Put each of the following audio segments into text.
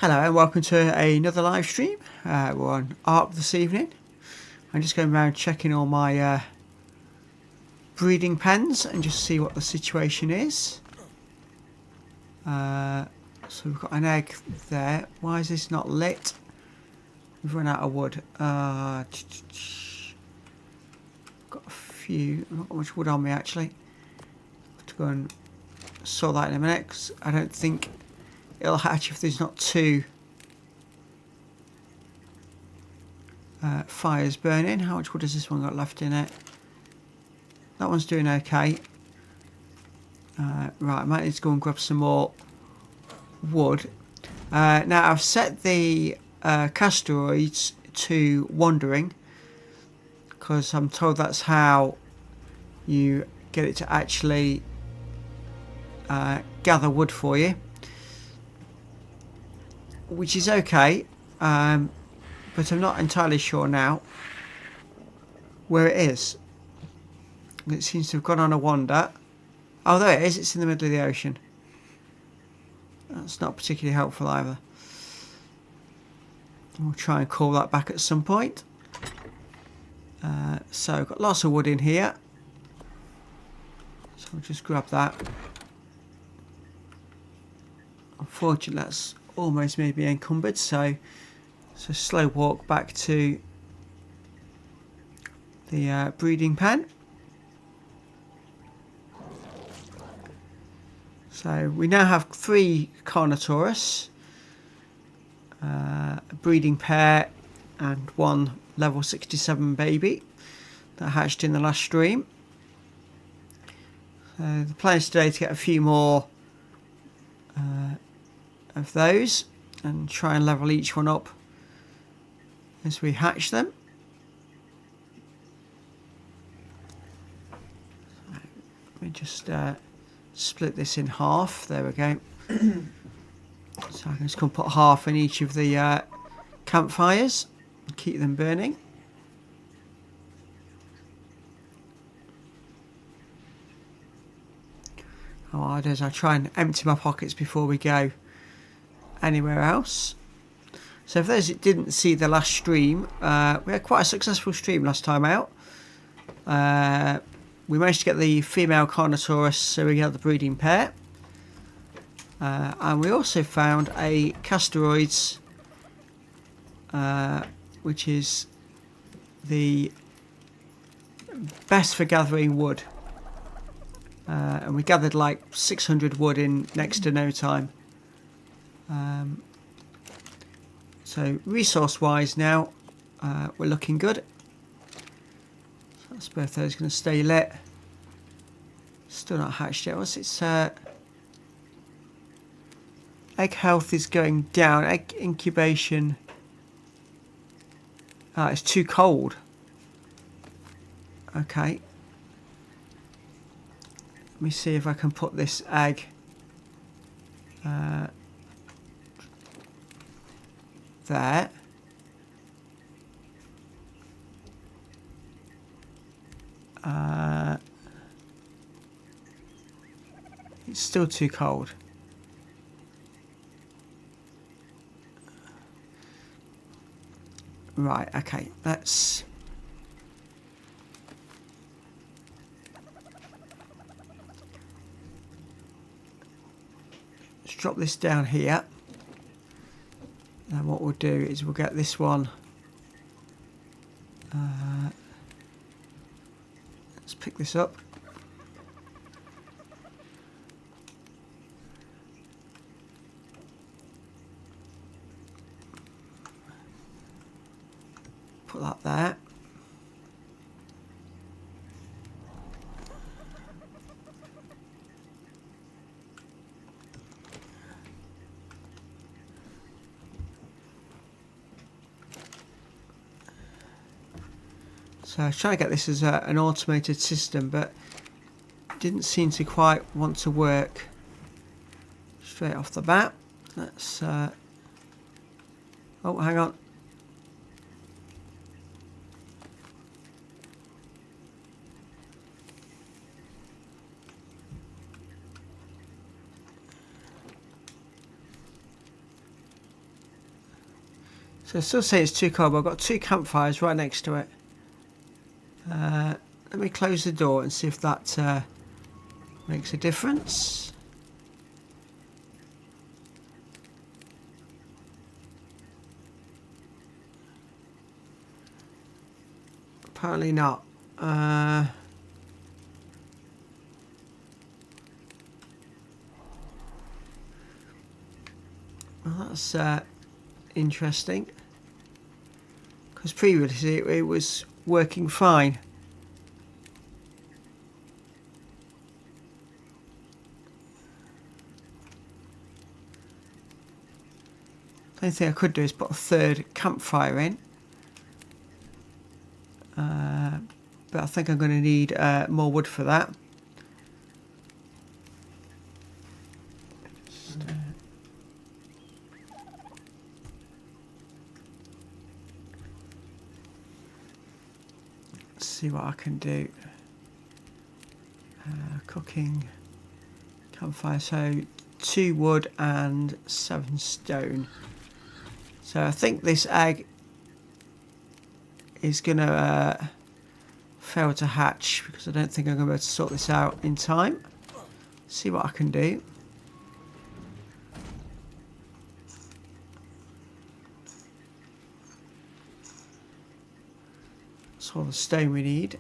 Hello and welcome to another live stream. We're on ARK this evening. I'm just going around checking all my breeding pens and just see what the situation is. So we've got an egg there. Why is this not lit? We've run out of wood. Got a few. Not got much wood on me actually. Have to go and sort that in a minute because I don't think it'll hatch if there's not two fires burning. How much wood has this one got left in it? That one's doing okay. Right, I might need to go and grab some more wood. Now I've set the Castoroids to wandering because I'm told that's how you get it to actually gather wood for you, which is okay, but I'm not entirely sure now where it is. It seems to have gone on a wander. Oh, there it is. It's in the middle of the ocean. That's not particularly helpful either. We'll try and call that back at some point. So I've got lots of wood in here. So I'll just grab that. Unfortunately, that's almost made me encumbered. So slow walk back to the breeding pen. So we now have 3 Carnotaurus, a breeding pair and 1 level 67 baby that hatched in the last stream. So the plan is today to get a few more of those and try and level each one up as we hatch them. So let me just split this in half. There we go. So I can just come put half in each of the campfires and keep them burning. What I'll do is I'll try and empty my pockets before we go anywhere else. So for those that didn't see the last stream, we had quite a successful stream last time out. We managed to get the female Carnotaurus, so we got the breeding pair. And we also found a Castoroids, which is the best for gathering wood. And we gathered like 600 wood in next to no time. So resource wise now, we're looking good. So that's both those going to stay lit. Still not hatched yet. What's its egg health is going down. Egg incubation. It's too cold. Okay. Let me see if I can put this egg there. It's still too cold. Right, okay, let's drop this down here. And what we'll do is we'll get this one. Let's pick this up. Put that there. So I was trying to get this as an automated system, but it didn't seem to quite want to work straight off the bat. Let's oh, hang on. So I still say it's too cold, but I've got 2 campfires right next to it. Let me close the door and see if that makes a difference. Apparently not. Well, that's interesting. Because previously it was working fine. The only thing I could do is put a 3rd campfire in. But I think I'm going to need more wood for that. Let's see what I can do. Cooking campfire, so 2 wood and 7 stone. So I think this egg is going to fail to hatch because I don't think I'm going to be able to sort this out in time. See what I can do. That's all the stone we need.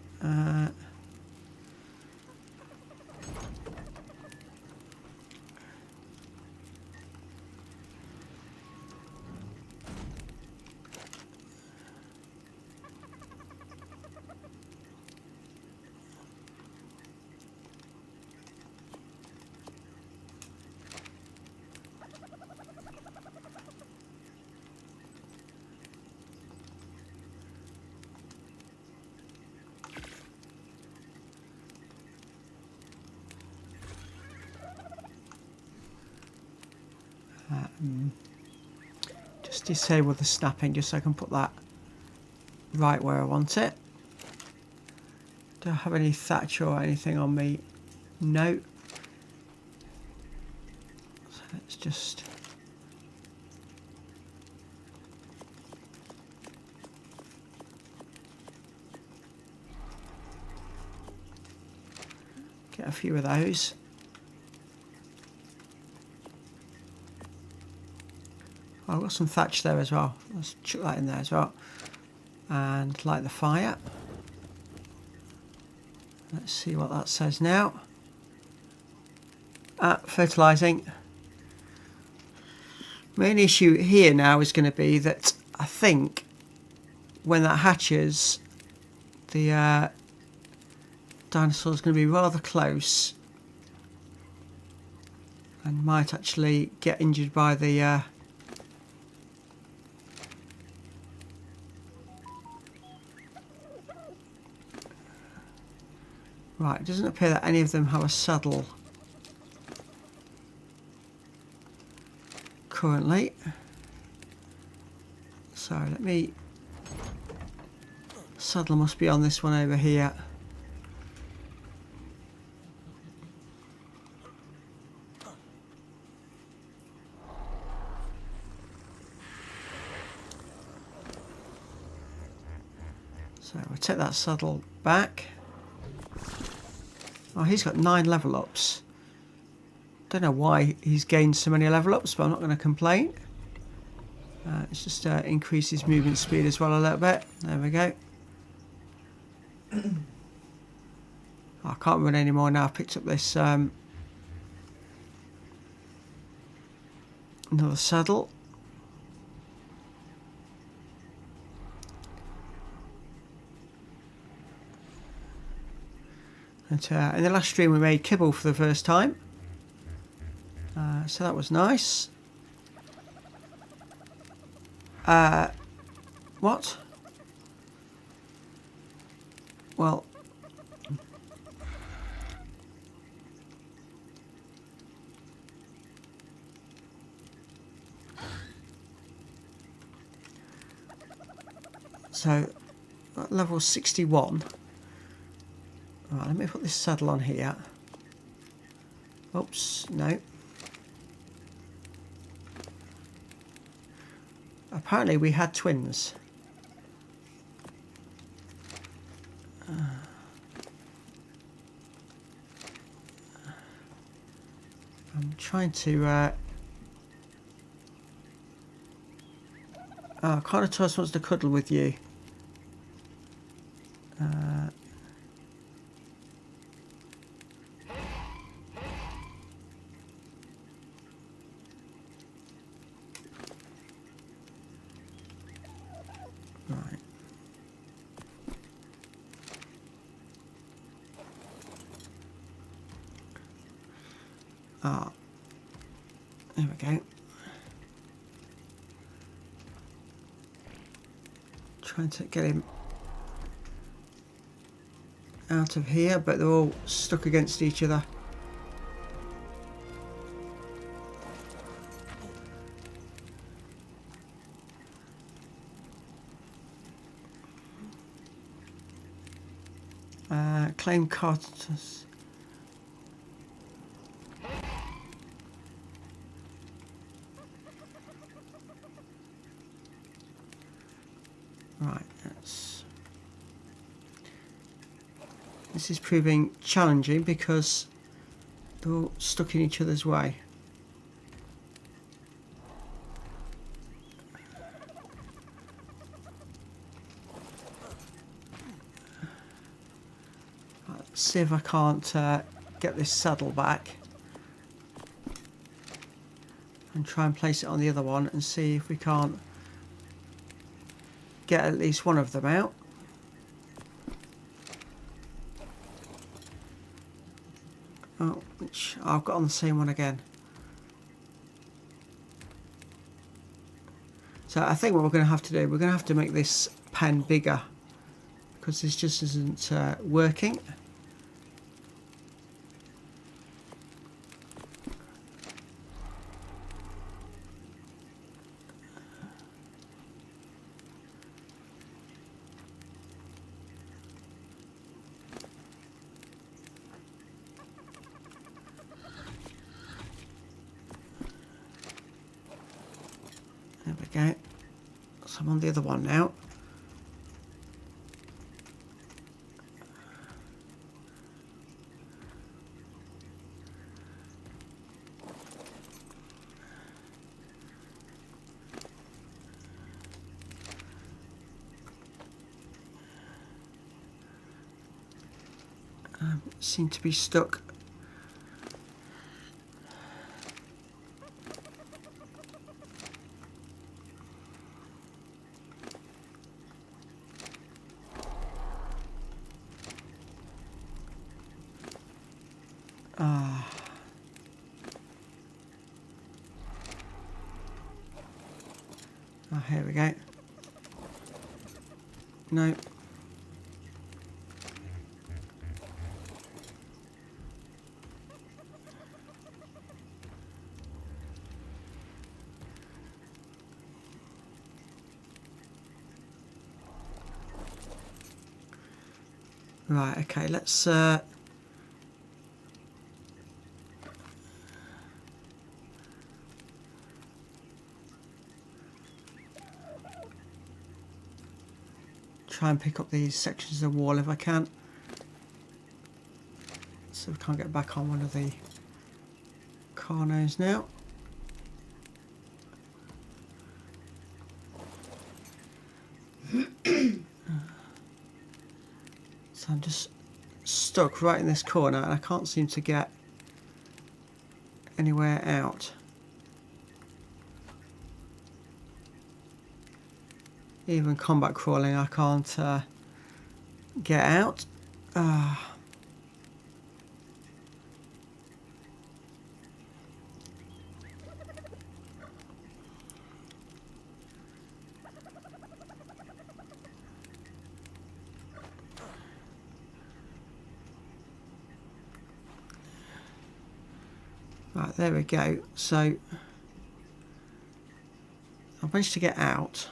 Just disable the snapping just so I can put that right where I want it. Do I have any thatch or anything on me? No. So let's just get a few of those. I've got some thatch there as well. Let's chuck that in there as well. And light the fire. Let's see what that says now. Fertilising. Main issue here now is going to be that I think when that hatches, the dinosaur is going to be rather close and might actually get injured by the right, it doesn't appear that any of them have a saddle currently. So let me... Saddle must be on this one over here. So we'll take that saddle back. Oh, he's got 9 level ups. Don't know why he's gained so many level ups, but I'm not going to complain. It's just increase his movement speed as well a little bit. There we go. I can't run anymore now. I've picked up this another saddle. And in the last stream we made kibble for the first time. So that was nice. What? Well... So, at level 61... Right, let me put this saddle on here. Oops, no. Apparently we had twins. I'm trying to... Carnotaurus wants to cuddle with you. Right. There we go. Trying to get him out of here, but they're all stuck against each other. Claim Cartus. Right, this is proving challenging because they're all stuck in each other's way. Let's see if I can't get this saddle back and try and place it on the other one and see if we can't get at least one of them out. Oh, which I've got on the same one again. So I think what we're going to have to do, we're going to have to make this pen bigger because this just isn't working. There we go. So I'm on the other one now. Seem to be stuck. Oh, here we go. No. Right, okay, let's try and pick up these sections of the wall if I can. So we can't get back on one of the corners now. So I'm just stuck right in this corner and I can't seem to get anywhere out. Even combat crawling I can't get out. Right, there we go. So I managed to get out.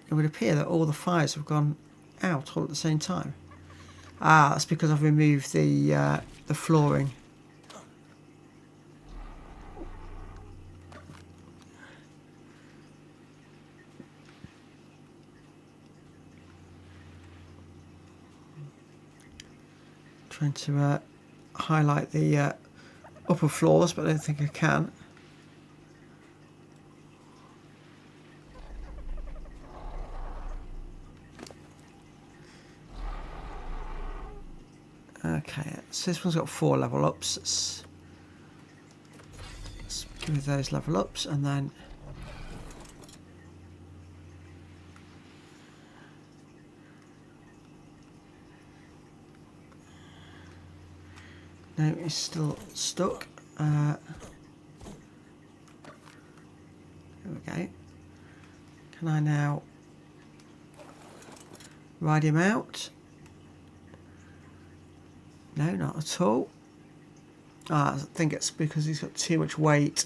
It would appear that all the fires have gone out all at the same time. Ah, that's because I've removed the flooring. Trying to highlight the upper floors, but I don't think I can. Okay, so this one's got 4 level ups. Let's give it those level ups, and then no, it's still stuck. There we go. Can I now ride him out? No, not at all. I think it's because he's got too much weight.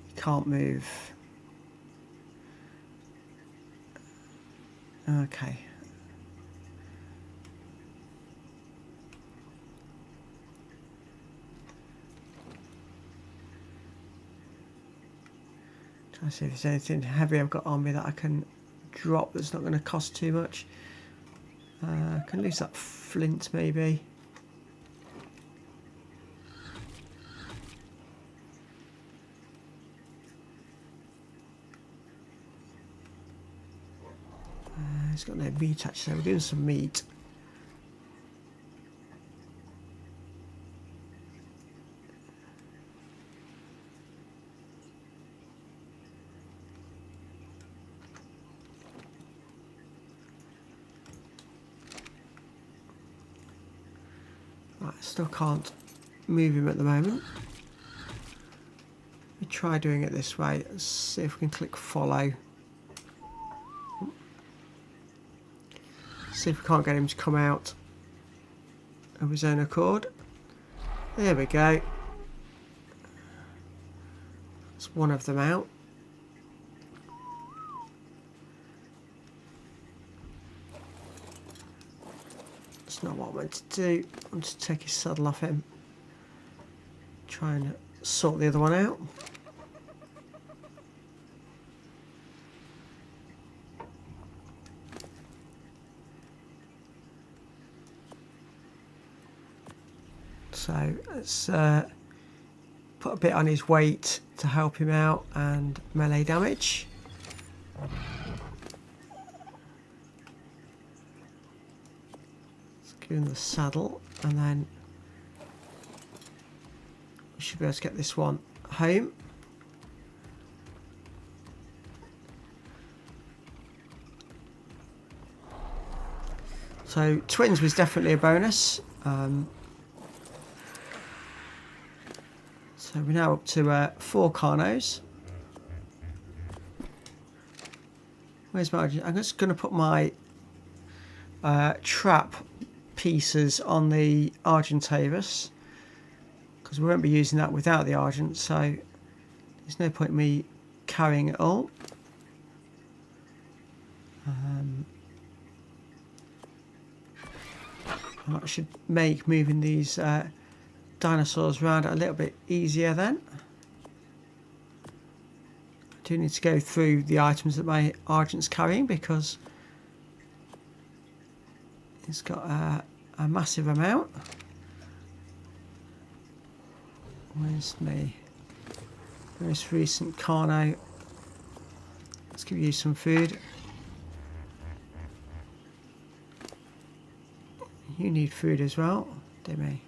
He can't move. Okay. Trying to see if there's anything heavy I've got on me that I can drop that's not going to cost too much. I can lose that flint maybe. It's got no meat actually. We're doing some meat. Right, still can't move him at the moment. Let me try doing it this way. Let's see if we can click follow. See if we can't get him to come out of his own accord. There we go. That's one of them out. That's not what I meant to do. I want to take his saddle off him. Try and sort the other one out. So let's put a bit on his weight to help him out and melee damage. Let's give him the saddle and then we should be able to get this one home. So twins was definitely a bonus. So we're now up to 4 Carnos. Where's my... I'm just going to put my trap pieces on the Argentavis because we won't be using that without the Argent, so there's no point in me carrying it all. That should make moving these dinosaurs around a little bit easier then. I do need to go through the items that my Argent's carrying because it's got a massive amount. Where's my most recent Carno? Let's give you some food. You need food as well, dear me.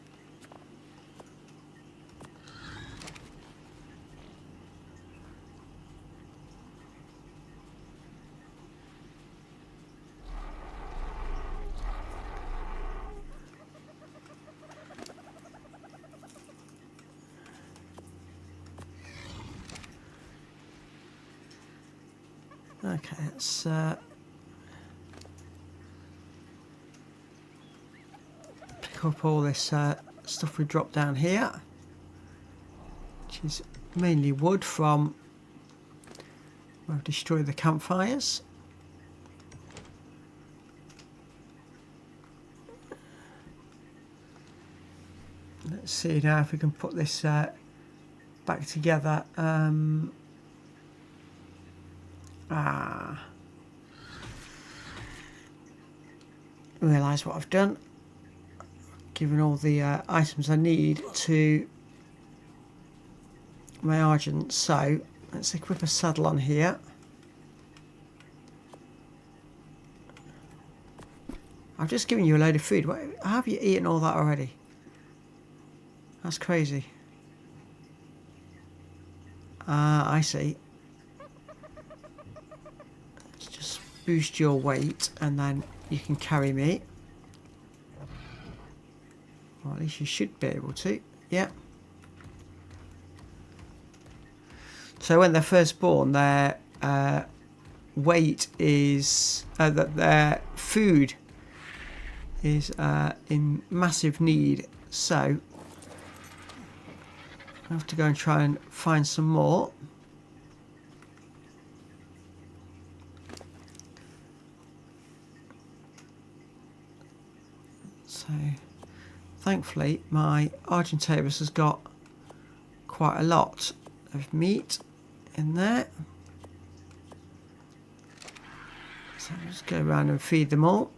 Okay, let's pick up all this stuff we dropped down here, which is mainly wood from where I've destroyed the campfires. Let's see now if we can put this back together. Realise what I've done. given all the items I need to my Argent. So let's equip a saddle on here. I've just given you a load of food. How have you eaten all that already? That's crazy. I see. Let's just boost your weight and then you can carry me. Or at least you should be able to. Yeah. So when they're first born, their weight is... that their food is in massive need. So I have to go and try and find some more. So thankfully my Argentavis has got quite a lot of meat in there. So I'll just go around and feed them all.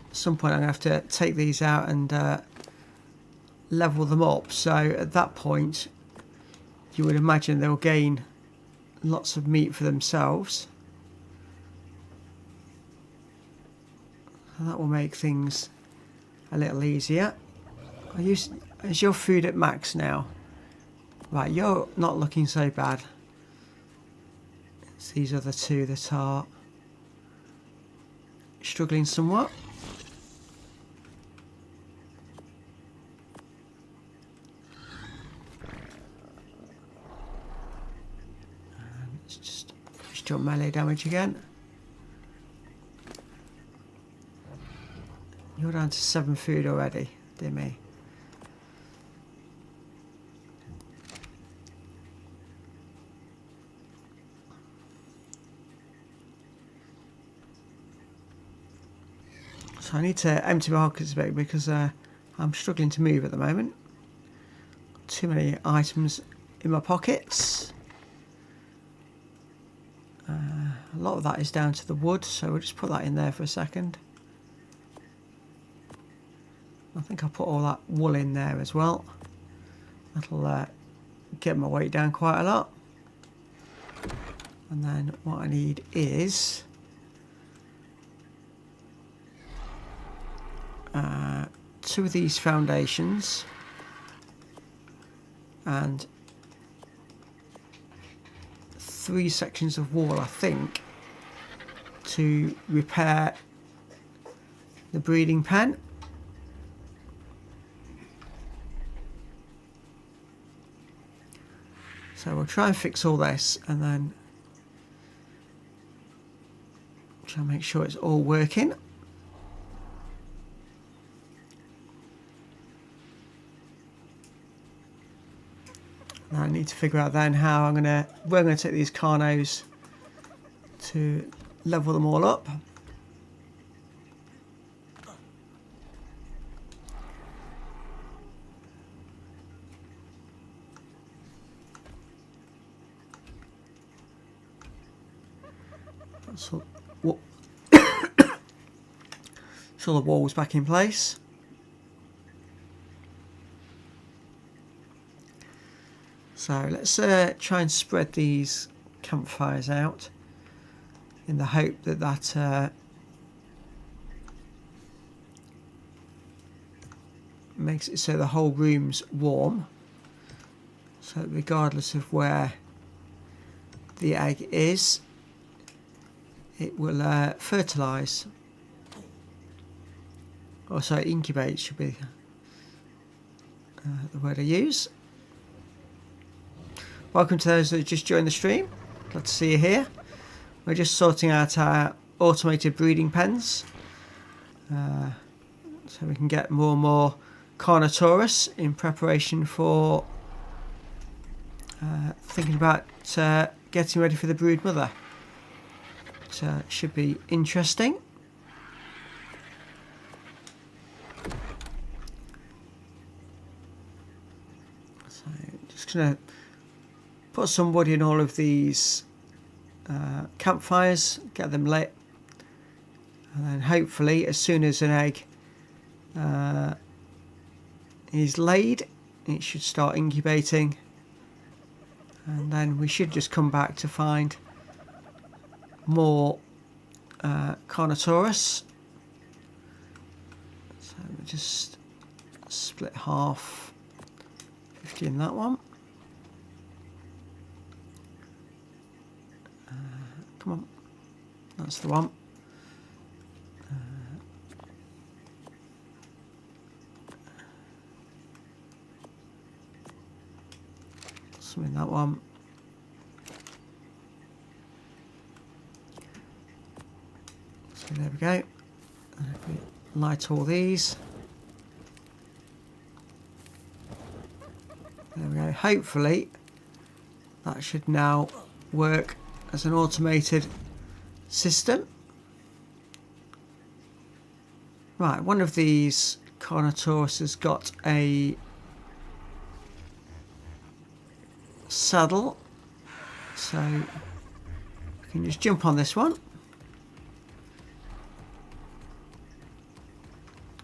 At some point I'm going to have to take these out and level them up, so at that point you would imagine they'll gain lots of meat for themselves. So that will make things a little easier. Is your food at max now? Right, you're not looking so bad. It's these other two that are struggling somewhat. Your melee damage again. You're down to 7 food already, dear me. So I need to empty my pockets a bit because I'm struggling to move at the moment. Too many items in my pockets. A lot of that is down to the wood, so we'll just put that in there for a second. I think I'll put all that wool in there as well. That'll get my weight down quite a lot. And then what I need is two of these foundations and 3 sections of wall, I think, to repair the breeding pen. So we'll try and fix all this and then try and make sure it's all working. Now I need to figure out then how where I'm gonna take these Carnos to level them all up. So, so the wall's back in place. So let's try and spread these campfires out in the hope that that makes it so the whole room's warm. So regardless of where the egg is, it will fertilise. Or sorry, incubate should be the word I use. Welcome to those that just joined the stream. Glad to see you here. We're just sorting out our automated breeding pens so we can get more and more Carnotaurus in preparation for thinking about getting ready for the brood mother. So it should be interesting. So just going to put some wood in all of these campfires, get them lit, and then hopefully as soon as an egg is laid, it should start incubating, and then we should just come back to find more Carnotaurus. So we'll just split half, 50 in that one. Come on, that's the one. Some in that one. So there we go. And if we light all these, there we go. Hopefully that should now work as an automated system. Right, one of these Carnotaurus has got a saddle, so we can just jump on this one.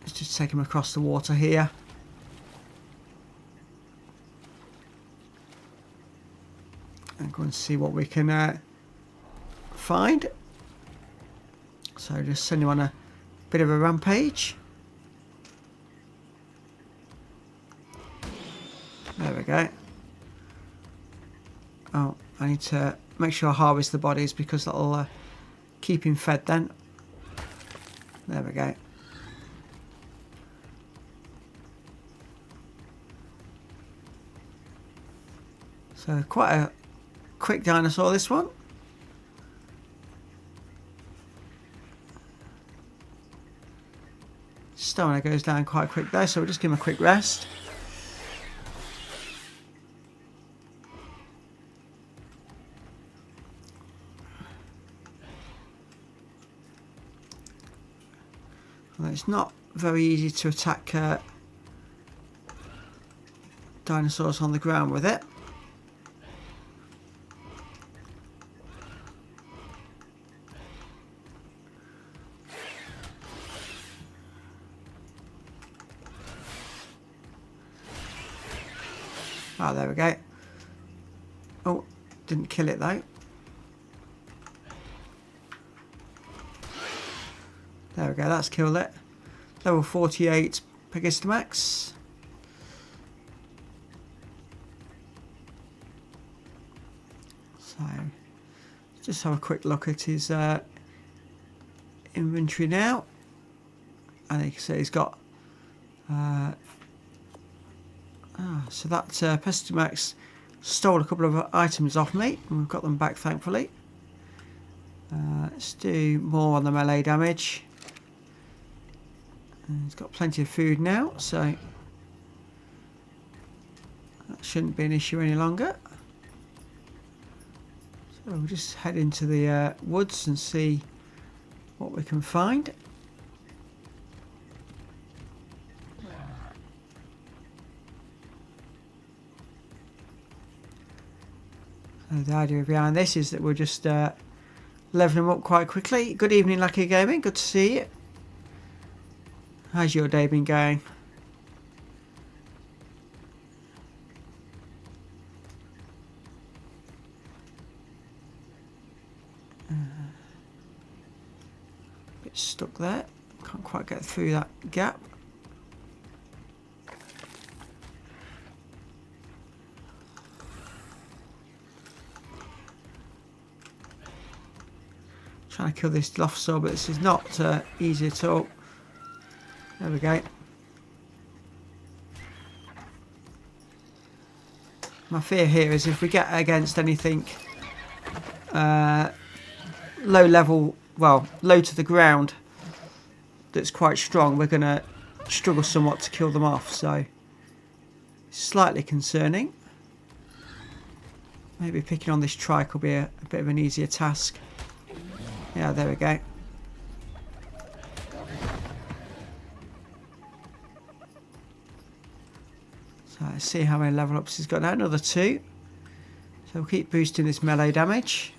Let's just take him across the water here. And go and see what we can find. So just send him on a bit of a rampage. There we go. Oh, I need to make sure I harvest the bodies because that'll keep him fed then. There we go. So quite a quick dinosaur, this one. Stamina goes down quite quick there, so we'll just give him a quick rest. Well, it's not very easy to attack dinosaurs on the ground with it. Ah, there we go. Oh, didn't kill it though. There we go, that's killed it. Level 48 Pegistamax. So, just have a quick look at his inventory now. And you can see he's got so that Pegistamax stole a couple of items off me, and we've got them back thankfully. Let's do more on the melee damage. And he's got plenty of food now, so that shouldn't be an issue any longer. So we'll just head into the woods and see what we can find. The idea behind this is that we'll just level them up quite quickly. Good evening, Lucky Gaming. Good to see you. How's your day been going? Bit stuck there. Can't quite get through that gap. Trying to kill this Dilophosaur, but this is not easy at all. There we go. My fear here is if we get against anything low level, well, low to the ground, that's quite strong, we're going to struggle somewhat to kill them off, so slightly concerning. Maybe picking on this trike will be a bit of an easier task. Yeah, there we go. So let's see how many level ups he's got now. Another 2. So we'll keep boosting this melee damage.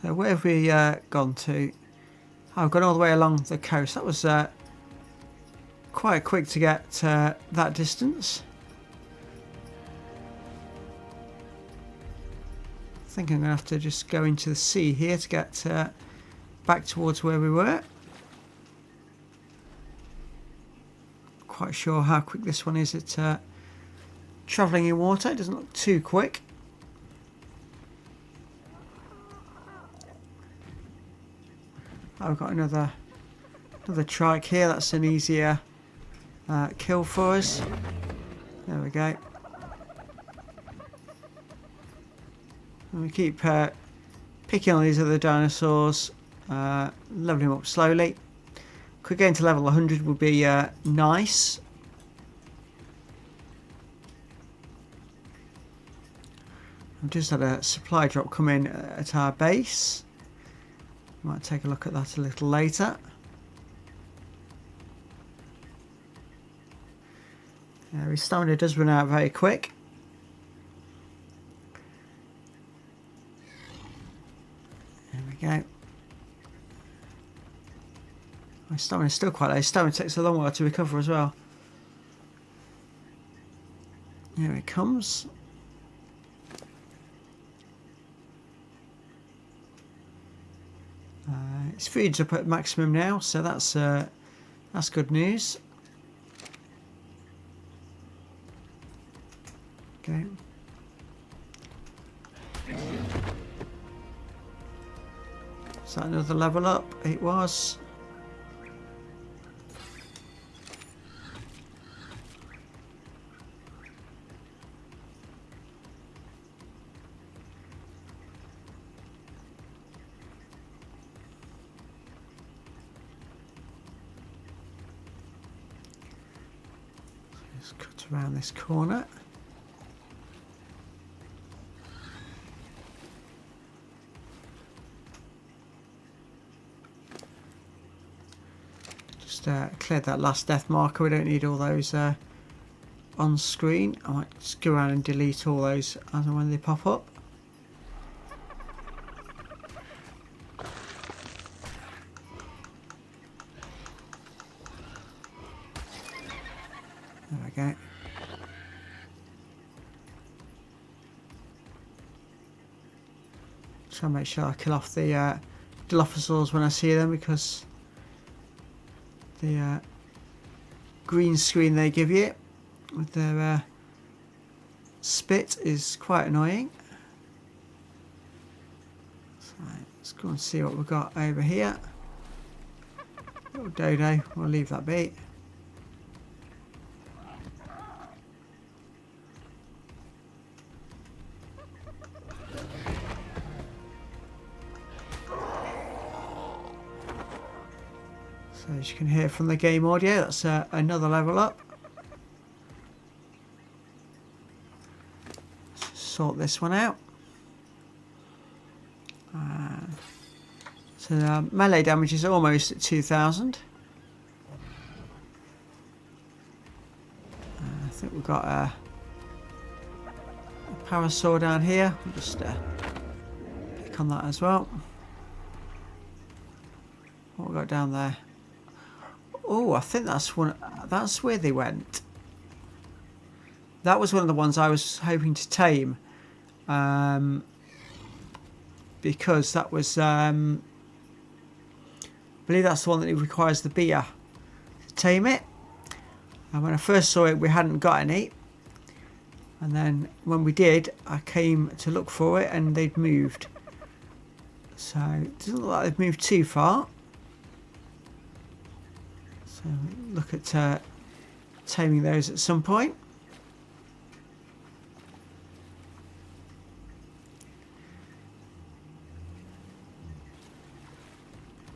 So where have we gone to? Oh, I've gone all the way along the coast. That was quite quick to get that distance. I think I'm going to have to just go into the sea here to get back towards where we were. Quite sure how quick this one is at travelling in water. It doesn't look too quick. I've got another trike here. That's an easier kill for us. There we go. And we keep picking on these other dinosaurs, leveling them up slowly. Could get into level 100 would be nice. I've just had a supply drop come in at our base. Might take a look at that a little later. His stamina does run out very quick. There we go. My stamina is still quite low. Stamina takes a long while to recover as well. Here it comes. Its food's up at maximum now, so that's good news. Okay. Is that another level up? It was. Just cut around this corner. Just cleared that last death marker. We don't need all those on screen. I might just go around and delete all those as and when they pop up. There we go. Try and make sure I kill off the Dilophosaurs when I see them, because the green screen they give you with their spit is quite annoying. So let's go and see what we've got over here. Little dodo, we'll leave that be. So as you can hear from the game audio, that's another level up. Let's sort this one out. So melee damage is almost at 2,000. I think we've got a parasaur down here. We'll just pick on that as well. What we got down there? Oh, I think that's one. That's where they went. That was one of the ones I was hoping to tame, because that was. I believe that's the one that requires the beer to tame it. And when I first saw it, we hadn't got any. And then when we did, I came to look for it, and they'd moved. So it doesn't look like they've moved too far. So look at taming those at some point.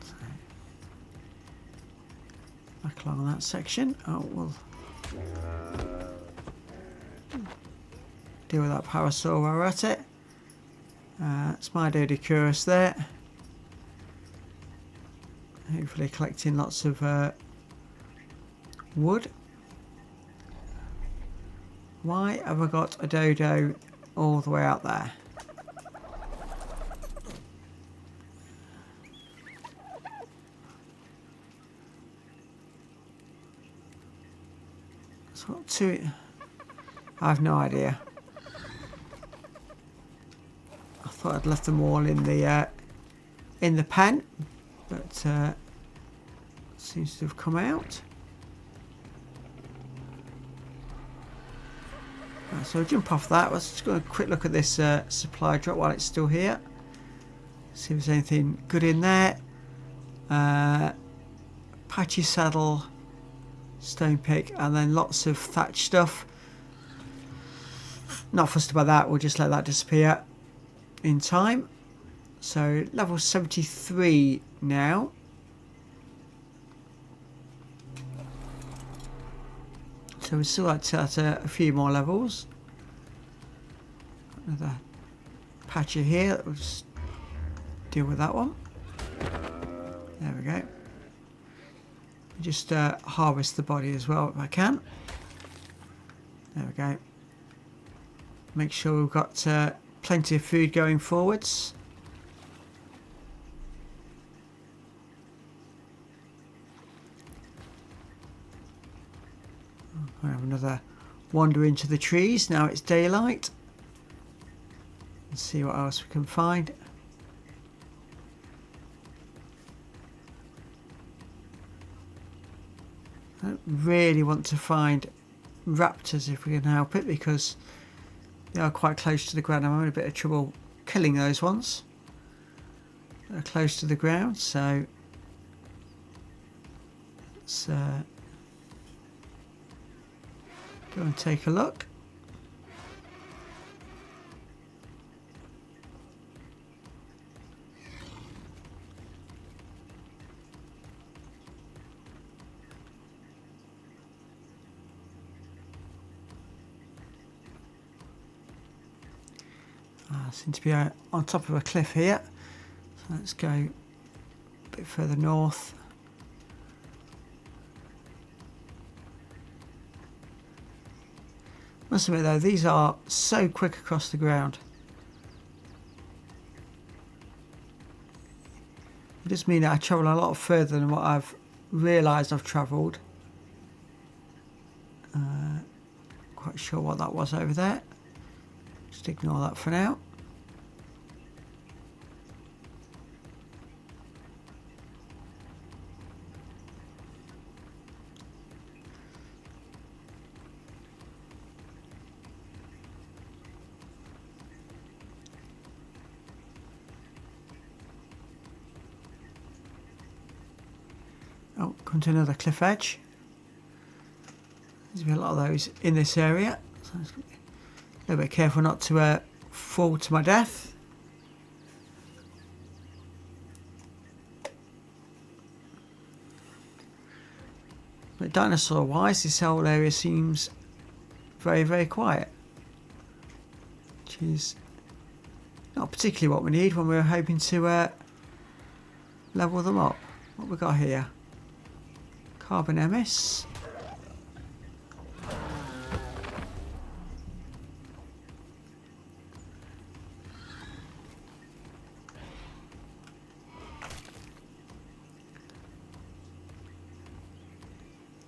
So, back along that section. Oh, we'll deal with that parasaur while we're at it. It's my Doedicurus there. Hopefully collecting lots of wood. Why have I got a dodo all the way out there? It's got two. I have no idea. I thought I'd left them all in the pen, but seems to have come out. Right, so I'll jump off that. Let's just go a quick look at this supply drop while it's still here. See if there's anything good in there. Patchy saddle, stone pick, and then lots of thatch stuff. Not fussed about that. We'll just let that disappear in time. So level 73 now. So we still like to add a few more levels. Another patcher here. We'll just deal with that one. There we go. Just harvest the body as well if I can. There we go. Make sure we've got plenty of food going forwards. I'll have another wander into the trees now it's daylight. Let's see what else we can find. I don't really want to find raptors if we can help it, because they are quite close to the ground. I'm having a bit of trouble killing those ones. They're close to the ground, so let's go and take a look. I seem to be on top of a cliff here. So let's go a bit further north. Must admit though, these are so quick across the ground. It does mean that I travel a lot further than what I've realised I've travelled. Quite sure what that was over there. Just ignore that for now. Oh, come to another cliff edge. There's been a lot of those in this area. So I'm just a little bit careful not to fall to my death. But dinosaur-wise, this whole area seems very, very quiet. Which is not particularly what we need when we were hoping to level them up. What we got here? Carbon emis.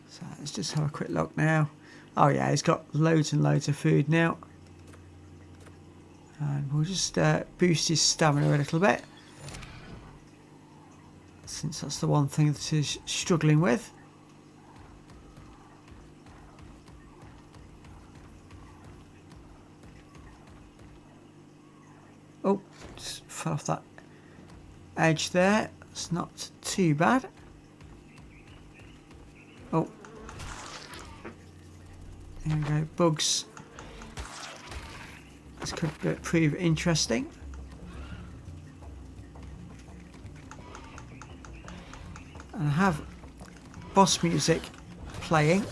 So let's just have a quick look now. Oh yeah, he's got loads and loads of food now. And we'll just boost his stamina a little bit, since that's the one thing that he's struggling with. Oh, just fell off that edge there. It's not too bad. Oh, there we go. Bugs. This could prove interesting. And I have boss music playing.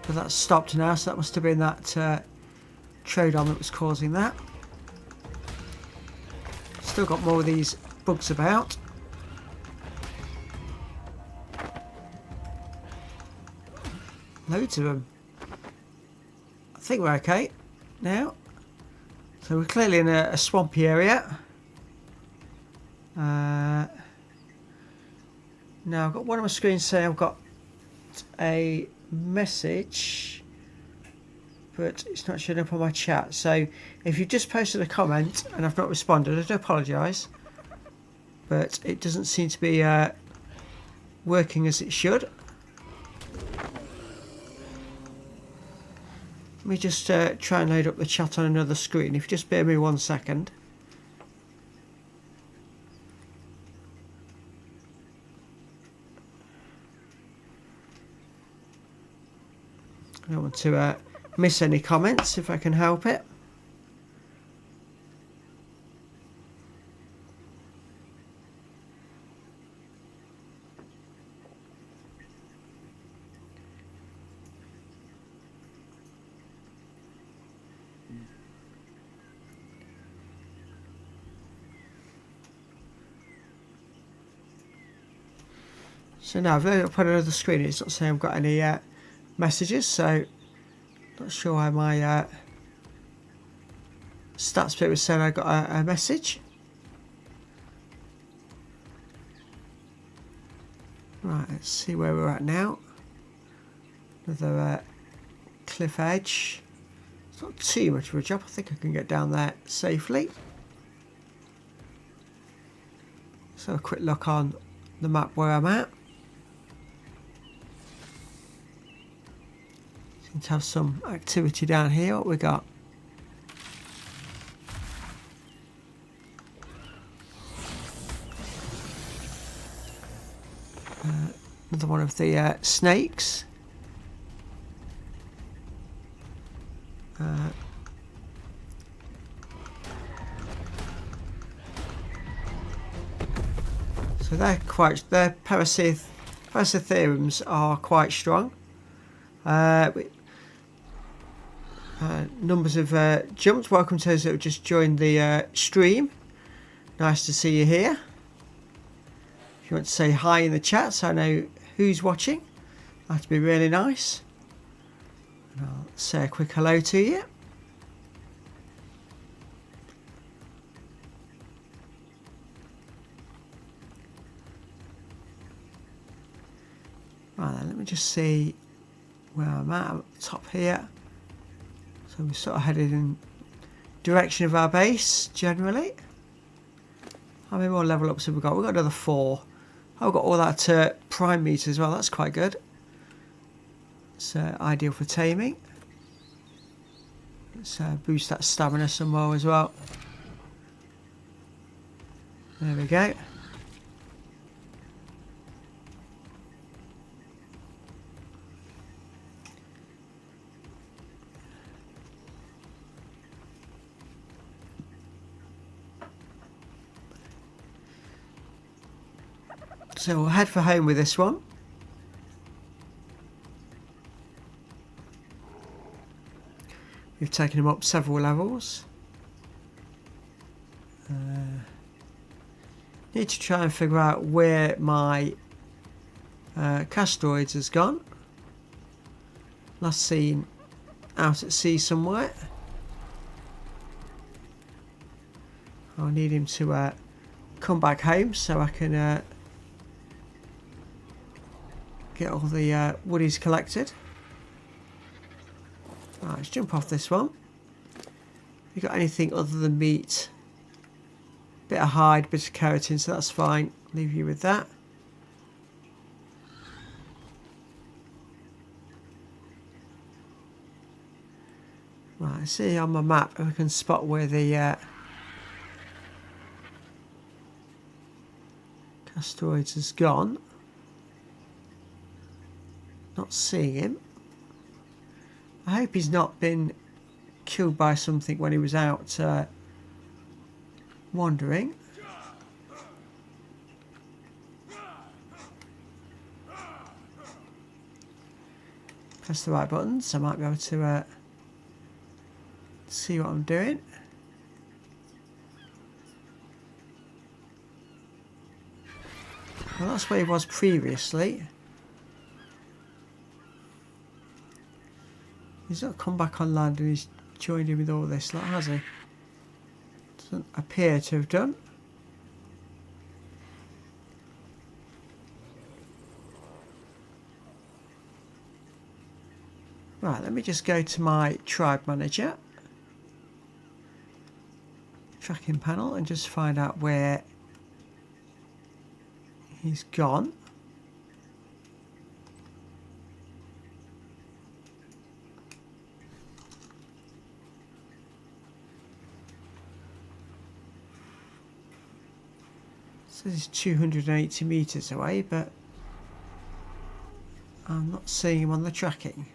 But that's stopped now, so that must have been that Troodon that was causing that. Still got more of these bugs about. Loads of them. I think we're okay now. So we're clearly in a swampy area. Now I've got one on my screen saying I've got a message, but it's not showing up on my chat. So if you've just posted a comment and I've not responded, I do apologise, but it doesn't seem to be working as it should. Let me just try and load up the chat on another screen. If you just bear me 1 second. I don't want to miss any comments if I can help it. So now I've loaded up on another screen. It's not saying I've got any messages, so not sure why my stats bit was saying I got a message. Right, let's see where we're at now. Another cliff edge. It's not too much of a jump. I think I can get down there safely. So a quick look on the map where I'm at. Seem to have some activity down here. What we got? Another one of the snakes. So their parasitheums are quite strong. Numbers of jumps. Welcome to those that have just joined the stream. Nice to see you here. If you want to say hi in the chat so I know who's watching, that'd be really nice. And I'll say a quick hello to you. Right then, let me just see where I'm at the top here. So we're sort of headed in direction of our base generally. How many more level ups have we got? We've got another 4. I've got all that prime meat as well. That's quite good. It's ideal for taming. Let's boost that stamina some more as well. There we go. So we'll head for home with this one. We've taken him up several levels. Need to try and figure out where my Castroids has gone. Last seen out at sea somewhere. I'll need him to come back home so I can get all the woodies collected. Right, let's jump off this one. Have you got anything other than meat? Bit of hide, bit of keratin, so that's fine. Leave you with that. Right, see on my map if I can spot where the Castroids has gone. Not seeing him. I hope he's not been killed by something when he was out wandering. Press the right buttons, so I might be able to see what I'm doing. Well, that's where he was previously. He's not come back on land and he's joined in with all this lot, has he? Doesn't appear to have done. Right, let me just go to my tribe manager. Tracking panel and just find out where he's gone. So this is 280 meters away, but I'm not seeing him on the tracking.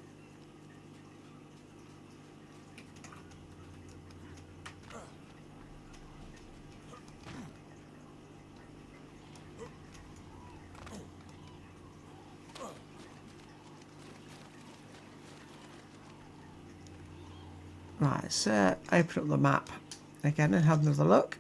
Right, let's open up the map again and have another look.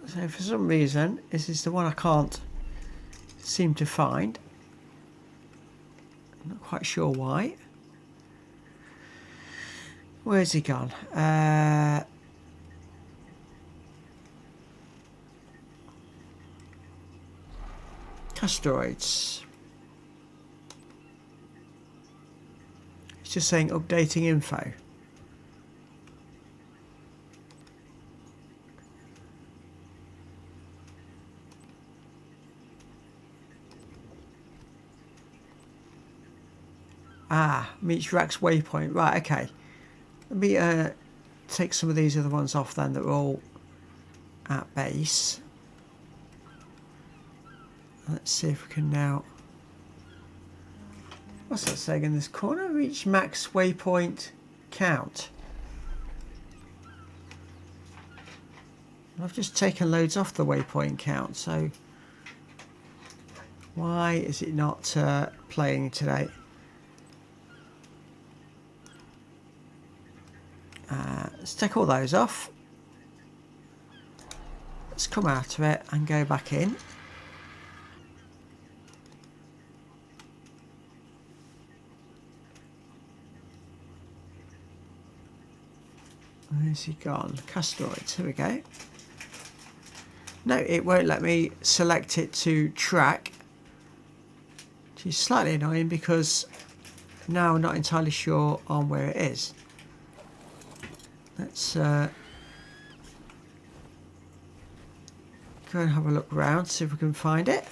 So for some reason, this is the one I can't seem to find. I'm not quite sure why. Where's he gone? Asteroids. It's just saying updating info. Ah, meets Rax waypoint. Right, okay. Let me take some of these other ones off then that are all at base. Let's see if we can now... What's that saying in this corner? Reach max waypoint count. I've just taken loads off the waypoint count, so... Why is it not playing today? Let's take all those off. Let's come out of it and go back in. Where's he gone? Casteroids, here we go. No, it won't let me select it to track. Which is slightly annoying because now I'm not entirely sure on where it is. Let's go and have a look around, see if we can find it.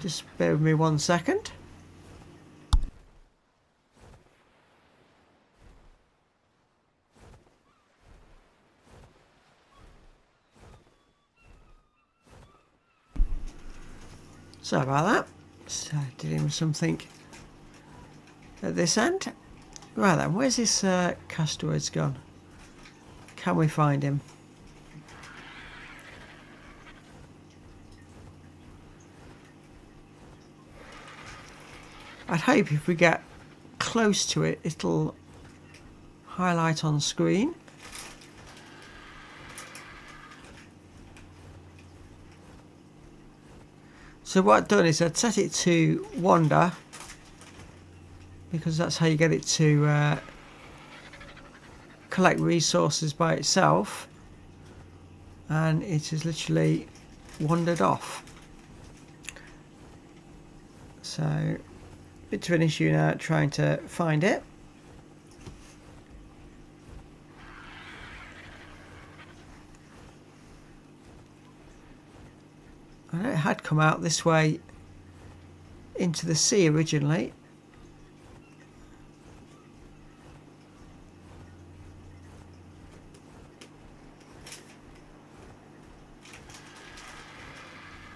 Just bear with me 1 second. Sorry about that. So dealing with something at this end. Right then, where's this Casteroids gone? Can we find him? I'd hope if we get close to it, it'll highlight on screen. So what I've done is I'd set it to wander, because that's how you get it to collect resources by itself, and it has literally wandered off. So bit of an issue now trying to find it. I know it had come out this way into the sea originally.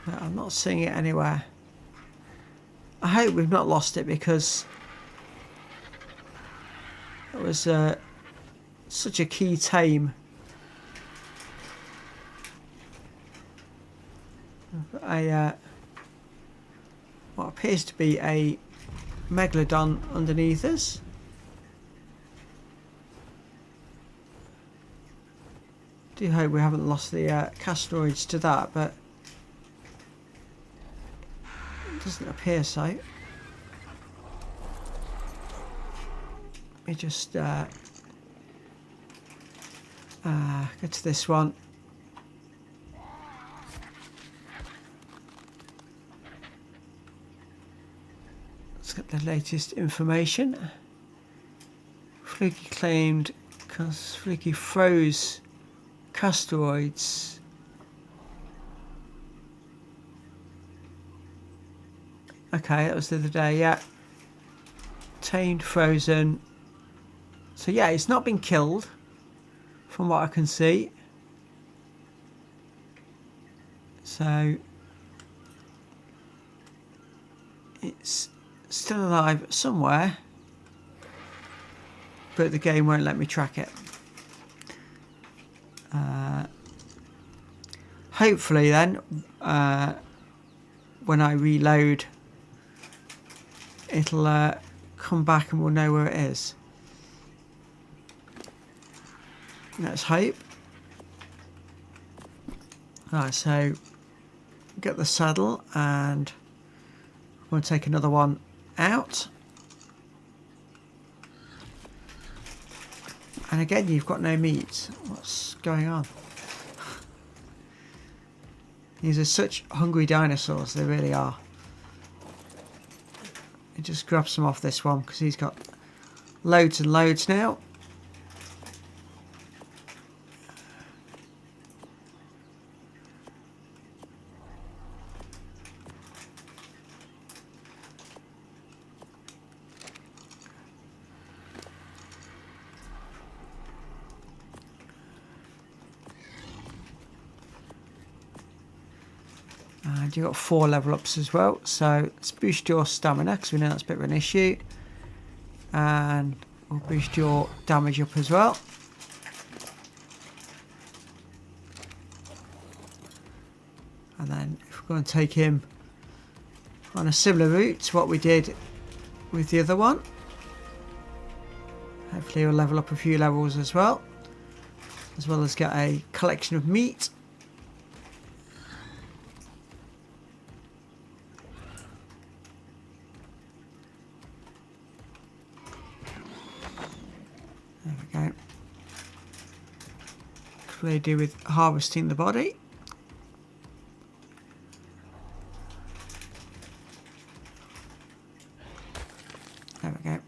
But I'm not seeing it anywhere. I hope we've not lost it, because it was such a key tame A what appears to be a megalodon underneath us. Do hope we haven't lost the Castroids to that, but it doesn't appear so. Let me just get to this one. Let's get the latest information. Fluky claimed because Fluky froze Castroids. Okay, that was the other day, yeah. Tamed, frozen. So yeah, it's not been killed, from what I can see. So it's still alive somewhere, but the game won't let me track it. Hopefully then, when I reload, it'll come back and we'll know where it is. Let's hope. Right, so get the saddle and we'll take another one out. And again, you've got no meat. What's going on? These are such hungry dinosaurs, they really are. I just grab some off this one because he's got loads and loads now. And you've got 4 level ups as well, so let's boost your stamina because we know that's a bit of an issue, and we'll boost your damage up as well. And then if we're going to take him on a similar route to what we did with the other one, hopefully we'll level up a few levels as well as get a collection of meat. There we go. What do they do with harvesting the body? There we go.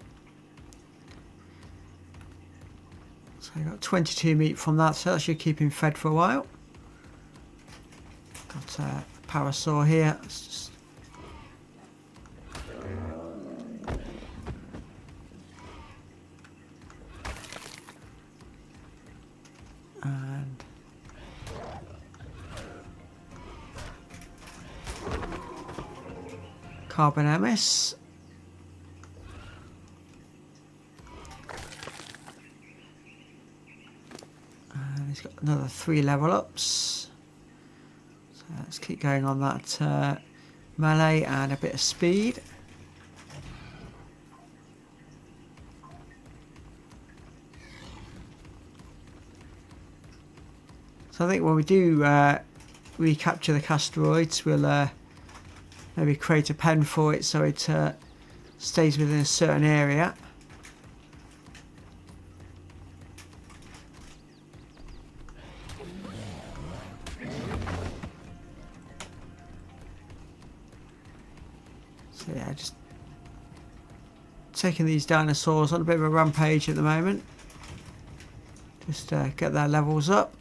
So I got 22 meat from that, so that should keep him fed for a while. Got a parasaur here. Let's just Carbonemys. And he's got another 3 level ups. So let's keep going on that melee and a bit of speed. So I think when we do recapture the Castroids, we'll maybe create a pen for it so it stays within a certain area. So yeah, just taking these dinosaurs on a bit of a rampage at the moment. Just get their levels up.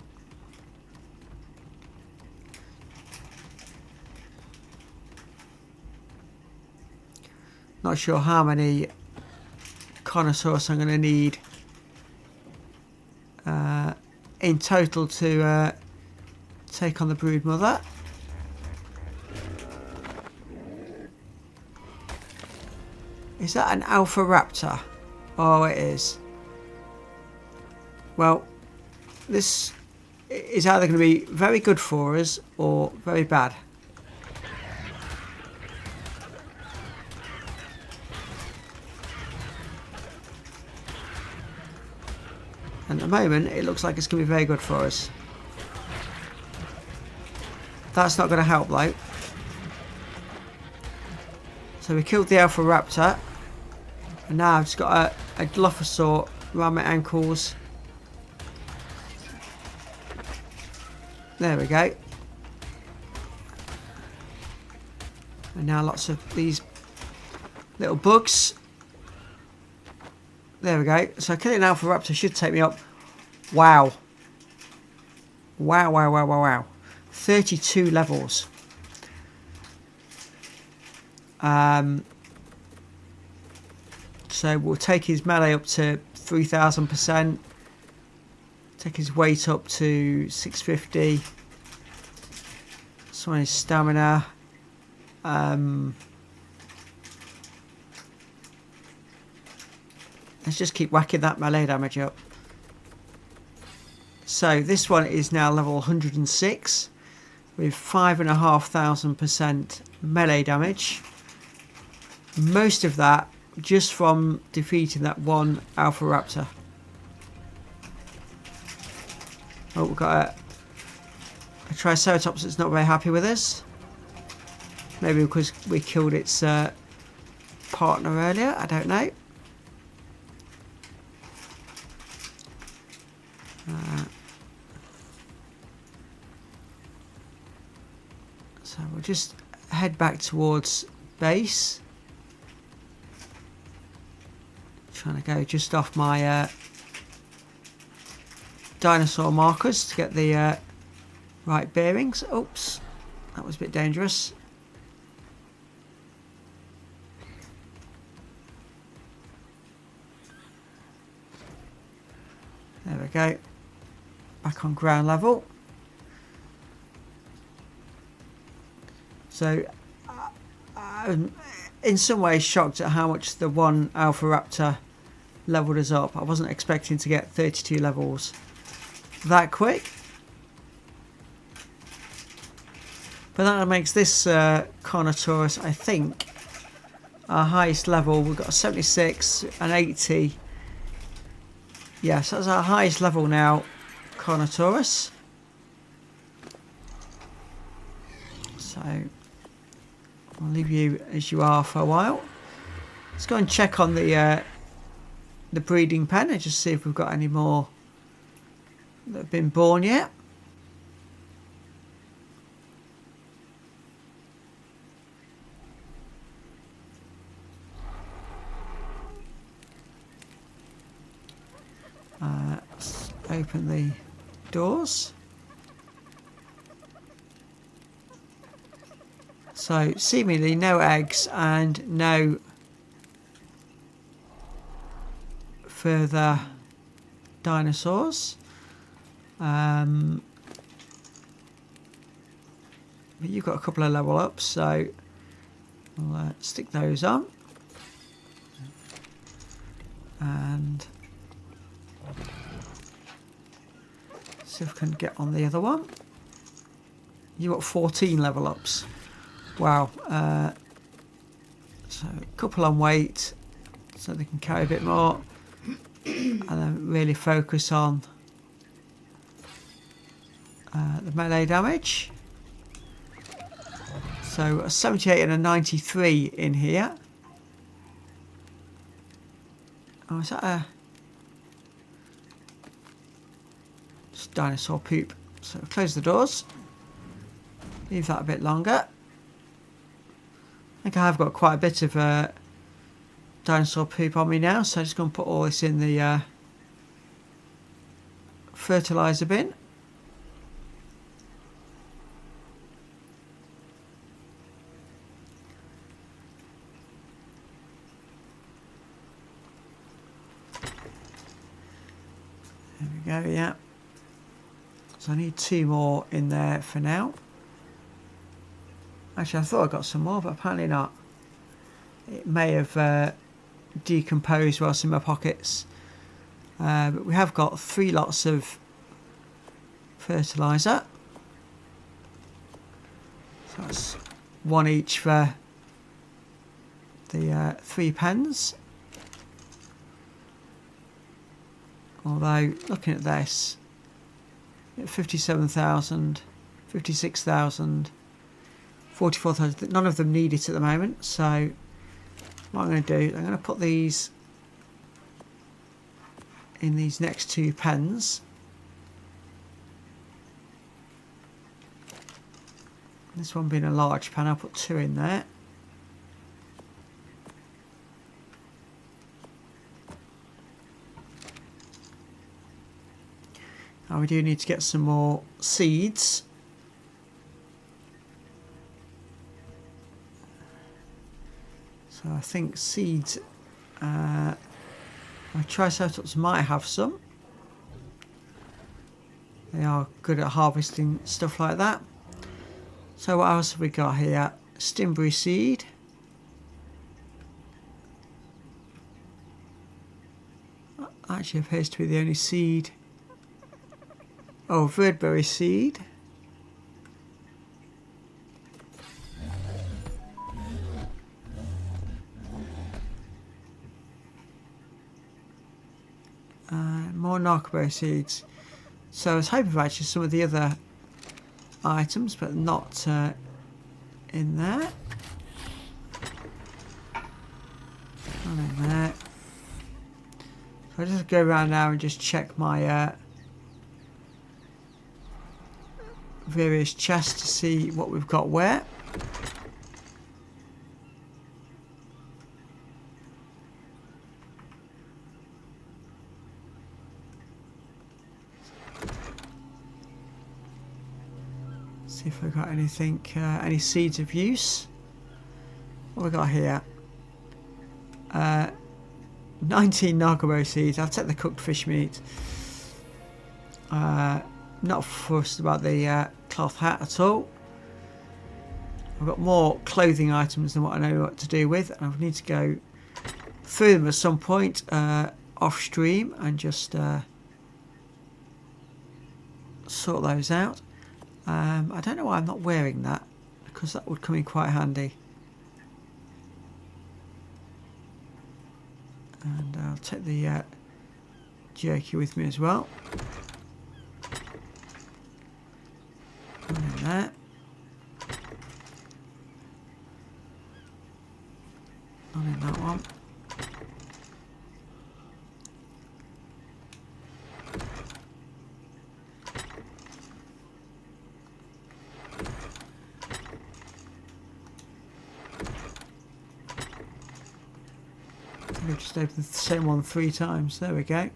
Not sure how many Carnosaurus I'm going to need in total to take on the brood mother. Is that an Alpha Raptor? Oh, it is. Well, this is either going to be very good for us or very bad. moment, it looks like it's going to be very good for us. That's not going to help, though. So we killed the Alpha Raptor. And now I've just got a Dilophosaur around my ankles. There we go. And now lots of these little bugs. There we go. So killing an Alpha Raptor should take me up. Wow. Wow, wow, wow, wow, wow. 32 levels. So we'll take his melee up to 3000%. Take his weight up to 650. So on his stamina. Let's just keep whacking that melee damage up. So this one is now level 106 with 5,500% melee damage. Most of that just from defeating that one Alpha Raptor. Oh, we've got a Triceratops that's not very happy with us. Maybe because we killed its partner earlier, I don't know. So we'll just head back towards base. Trying to go just off my dinosaur markers to get the right bearings. Oops, that was a bit dangerous. There we go. Back on ground level. So, I'm in some ways shocked at how much the one Alpha Raptor leveled us up. I wasn't expecting to get 32 levels that quick. But that makes this Carnotaurus, I think, our highest level. We've got a 76, an 80. Yeah, so that's our highest level now, Carnotaurus. So I'll leave you as you are for a while. Let's go and check on the breeding pen and just see if we've got any more that have been born yet. Let's open the doors. So seemingly no eggs and no further dinosaurs. But you've got a couple of level ups, so we'll stick those on. And see if we can get on the other one. You've got 14 level ups. Wow. So a couple on weight so they can carry a bit more. And then really focus on the melee damage. So a 78 and a 93 in here. Oh, is that a... Just dinosaur poop. So close the doors. Leave that a bit longer. I think I have got quite a bit of dinosaur poop on me now, so I'm just going to put all this in the fertilizer bin. There we go, yeah. So I need 2 more in there for now. Actually, I thought I got some more, but apparently not. It may have decomposed whilst in my pockets. But we have got 3 lots of fertiliser. So that's 1 each for the 3 pens. Although, looking at this, 57,000, 56,000, 44,000, none of them need it at the moment. So what I'm going to do, I'm going to put these in these next two pens. This one being a large pen, I'll put 2 in there. Now we do need to get some more seeds. So I think seeds, my Triceratops might have some. They are good at harvesting stuff like that. So what else have we got here? Stimberry seed. Actually appears to be the only seed. Oh, Verdberry seed. More Narcoberry seeds. So I was hoping for actually some of the other items, but not in there. Not in there. So I'll just go around now and just check my various chests to see what we've got where. See if we've got anything, any seeds of use. What have we got here? 19 Narcoberry seeds. I'll take the cooked fish meat. Not fussed about the cloth hat at all. I've got more clothing items than what I know what to do with, and I need to go through them at some point off stream and just sort those out. I don't know why I'm not wearing that, because that would come in quite handy. And I'll take the jerky with me as well. One in there. Not in that one. We've just opened the same one 3 times. There we go.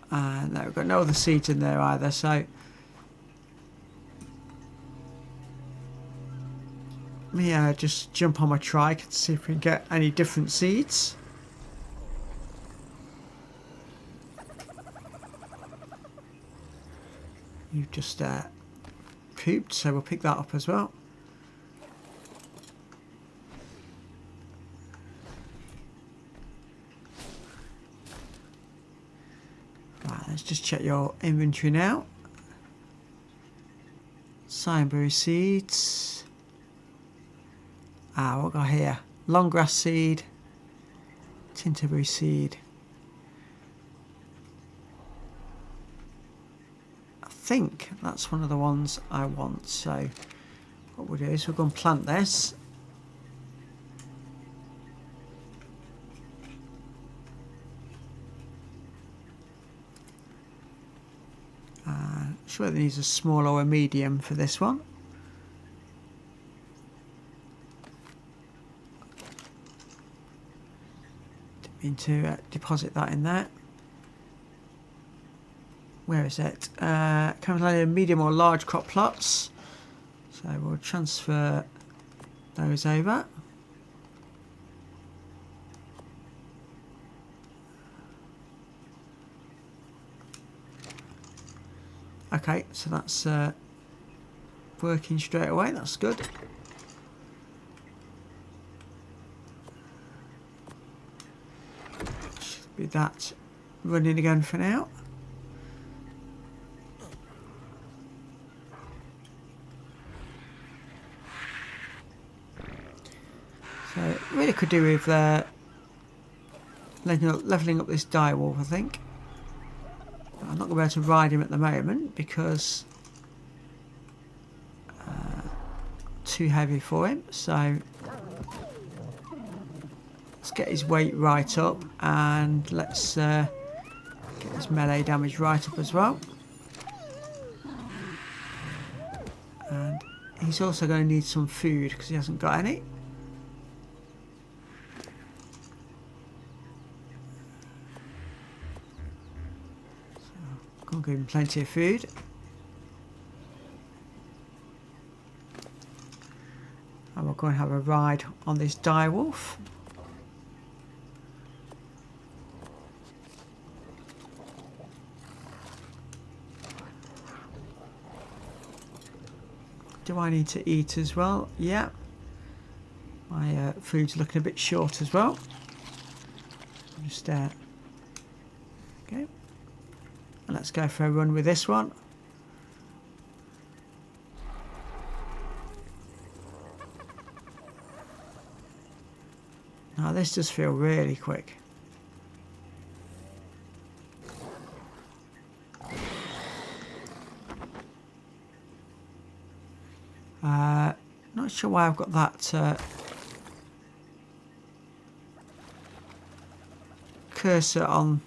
And no, we've got no other seeds in there either, so let me just jump on my trike and see if we can get any different seeds. You've just pooped, so we'll pick that up as well. Right, let's just check your inventory now. Cyanberry seeds. What have we got here? Long grass seed. Tinterberry seed. I think that's one of the ones I want, so what we'll do is we'll go and plant this. Sure, it needs a small or a medium for this one. Didn't mean to deposit that in there. Where is it? Comes either medium or large crop plots. So we'll transfer those over. Okay, so that's working straight away. That's good. Should be that running again for now. really could do with leveling up this direwolf, I think. I'm not going to be able to ride him at the moment because too heavy for him. So let's get his weight right up, and let's get his melee damage right up as well. And he's also going to need some food because he hasn't got any. So, give him plenty of food. And we're going to have a ride on this direwolf. Do I need to eat as well? Yeah. My food's looking a bit short as well. Just okay. And let's go for a run with this one. Now this does feel really quick. Not sure why I've got that cursor on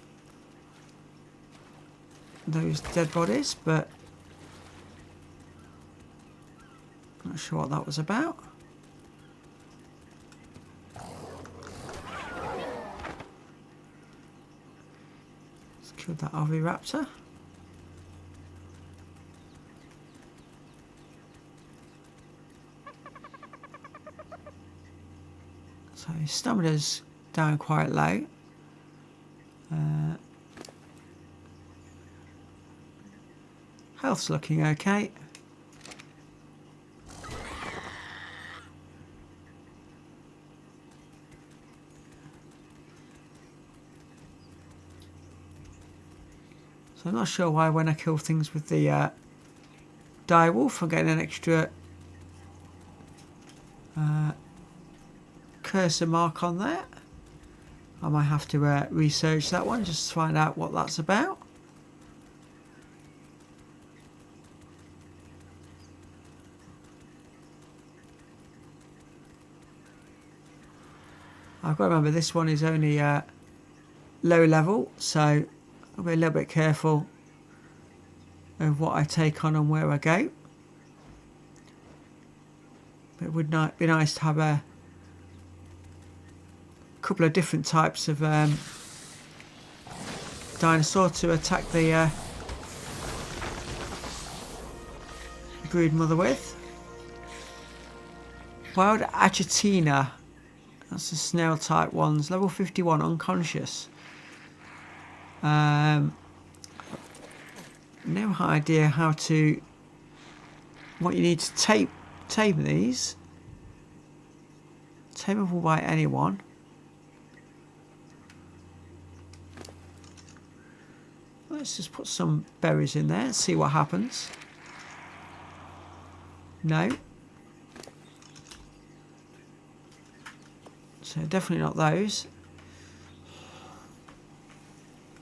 those dead bodies, but not sure what that was about. Let's kill that Oviraptor. So his stamina's down quite low. Health's looking okay. So I'm not sure why when I kill things with the direwolf I'm getting an extra cursor mark on there. I might have to research that one just to find out what that's about. I've got to remember this one is only low level, so I'll be a little bit careful of what I take on and where I go. But it would be nice to have a couple of different types of dinosaur to attack the brood mother with. Wild Achatina. That's the snail type ones. Level 51, unconscious. No idea what you need to tame these. Tameable by anyone. Let's just put some berries in there and see what happens. No. So definitely not those.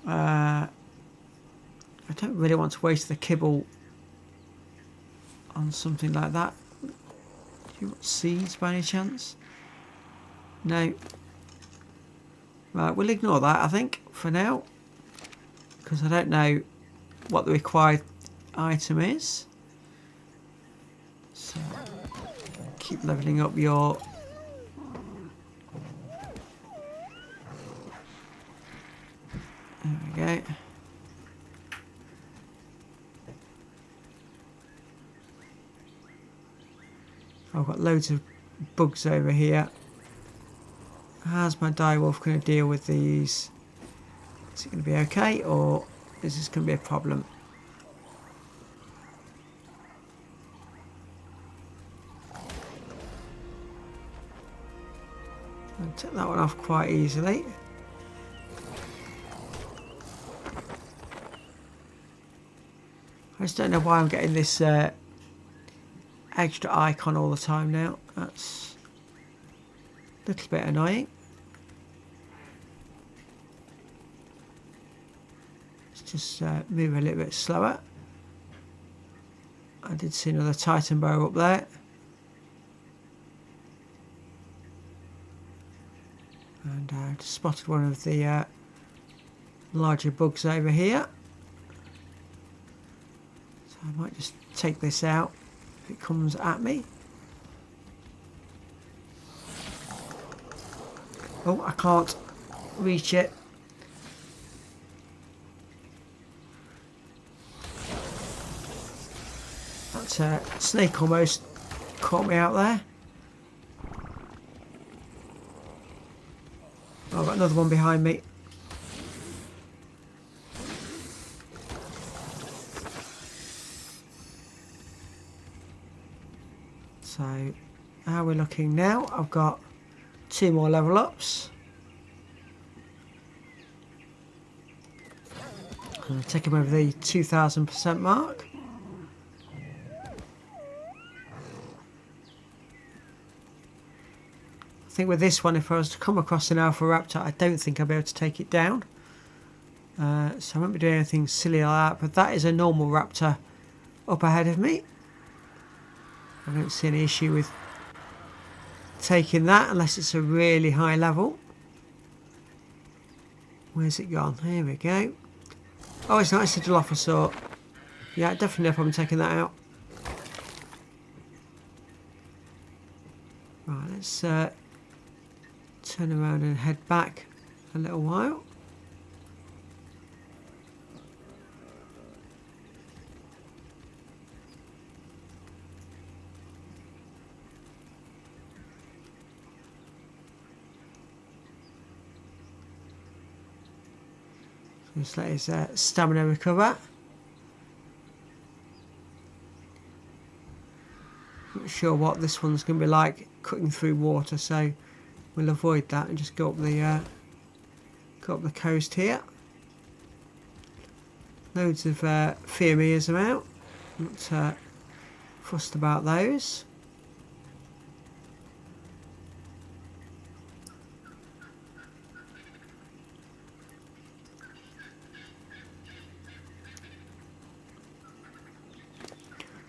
I don't really want to waste the kibble on something like that. Do you want seeds by any chance? No. Right, we'll ignore that, I think, for now. Because I don't know what the required item is. So, keep leveling up your... There we go. I've got loads of bugs over here. How's my direwolf going to deal with these? Is it going to be okay, or is this going to be a problem? I'll take that one off quite easily. I just don't know why I'm getting this extra icon all the time now. That's Little bit annoying. Let's just move a little bit slower. I did see another Titan boa up there. And I just spotted one of the larger bugs over here. So I might just take this out if it comes at me. Oh, I can't reach it. That snake almost caught me out there. Oh, I've got another one behind me. So, how are we looking now? I've got 2 more level ups. I'm going to take him over the 2000% mark. I think with this one, if I was to come across an Alpha Raptor, I don't think I'll be able to take it down. So I won't be doing anything silly like that, but that is a normal Raptor up ahead of me. I don't see any issue with taking that unless it's a really high level. Where's it gone? Here we go. Oh, it's not a Dilophosaur. Yeah, definitely no problem taking that out. Right, let's turn around and head back a little while. Just let his stamina recover. Not sure what this one's going to be like cutting through water, so we'll avoid that and just go up the coast here. Loads of Phemias are out. Not fussed about those.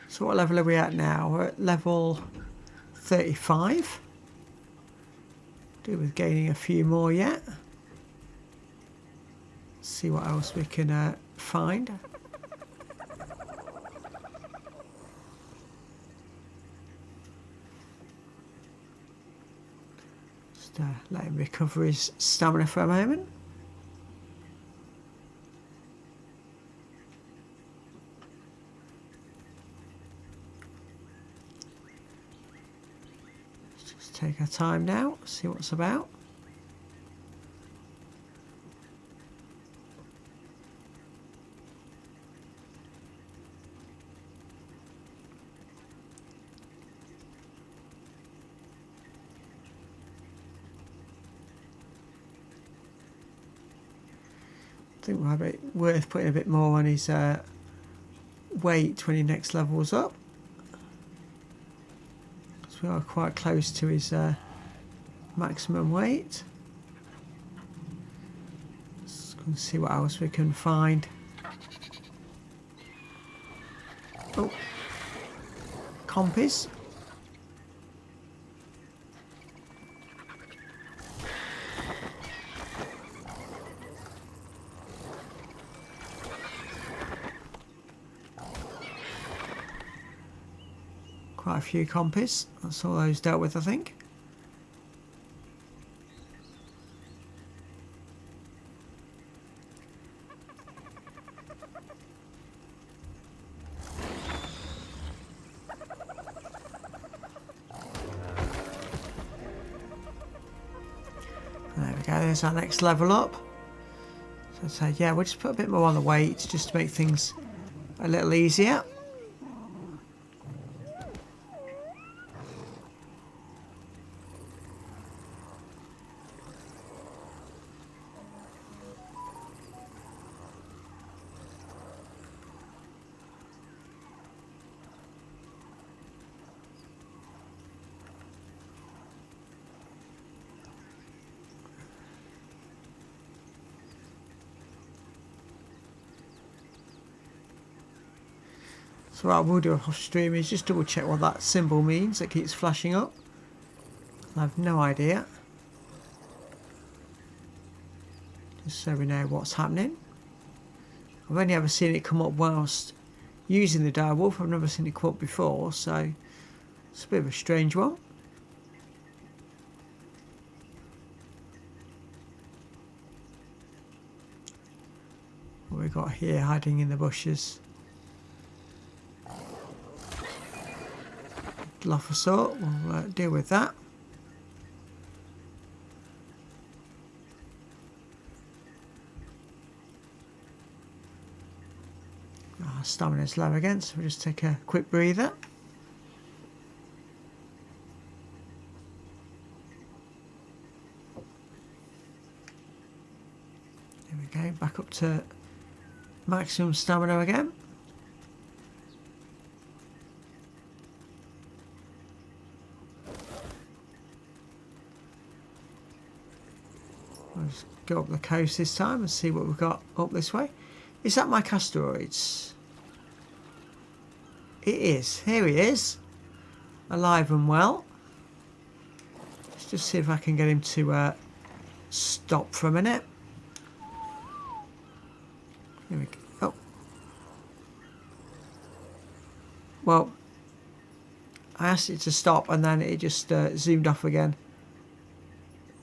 So what level are we at now? We're at level 35. Do with gaining a few more yet. See what else we can find. Just let him recover his stamina for a moment. Take our time now, see what's about. I think we'll have it worth putting a bit more on his weight when he next levels up. We are quite close to his maximum weight. Let's go and see what else we can find. Oh, compies. Quite a few compies. That's all those dealt with, I think. There we go, there's our next level up. So yeah, we'll just put a bit more on the weight just to make things a little easier. So what I will do off stream is just double check what that symbol means that keeps flashing up. I have no idea. Just so we know what's happening. I've only ever seen it come up whilst using the direwolf. I've never seen it come up before, so it's a bit of a strange one. What we got here hiding in the bushes? Dilophosaur, we'll deal with that. Our stamina's low again, so we'll just take a quick breather. There we go, back up to maximum stamina again. Let's go up the coast this time and see what we've got up this way. Is that my Castoroids? It is. Here he is. Alive and well. Let's just see if I can get him to stop for a minute. Here we go. Oh. Well, I asked it to stop and then it just zoomed off again.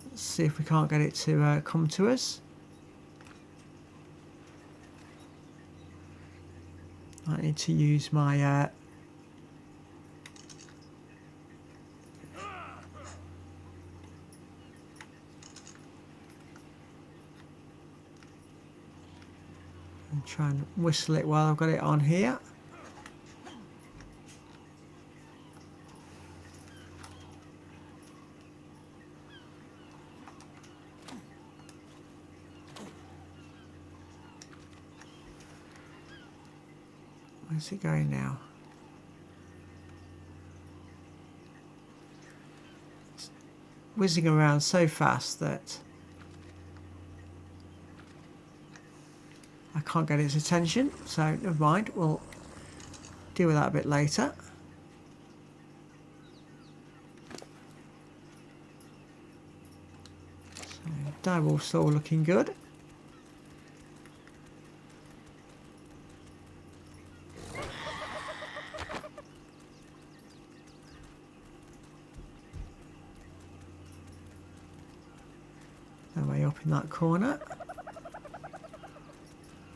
Let's see if we can't get it to come to us. I need to use my and try and whistle it while I've got it on here. Where's it going now? It's whizzing around so fast that I can't get its attention, so never mind, we'll deal with that a bit later. So, direwolf's still looking good. That way up in that corner.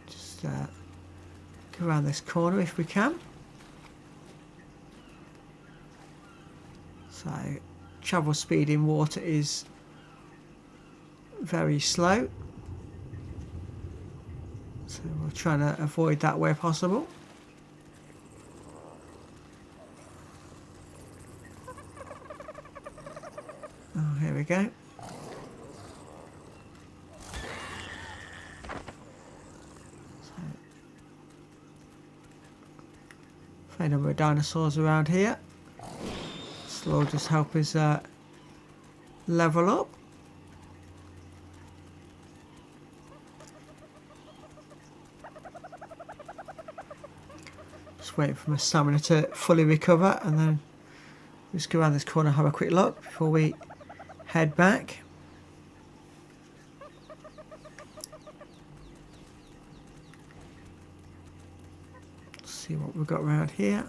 Just go around this corner if we can. So travel speed in water is very slow. So we're trying to avoid that where possible. Oh, here we go. Fair number of dinosaurs around here. This will just help us level up. Just waiting for my stamina to fully recover and then just go around this corner and have a quick look before we head back. See what we've got around here.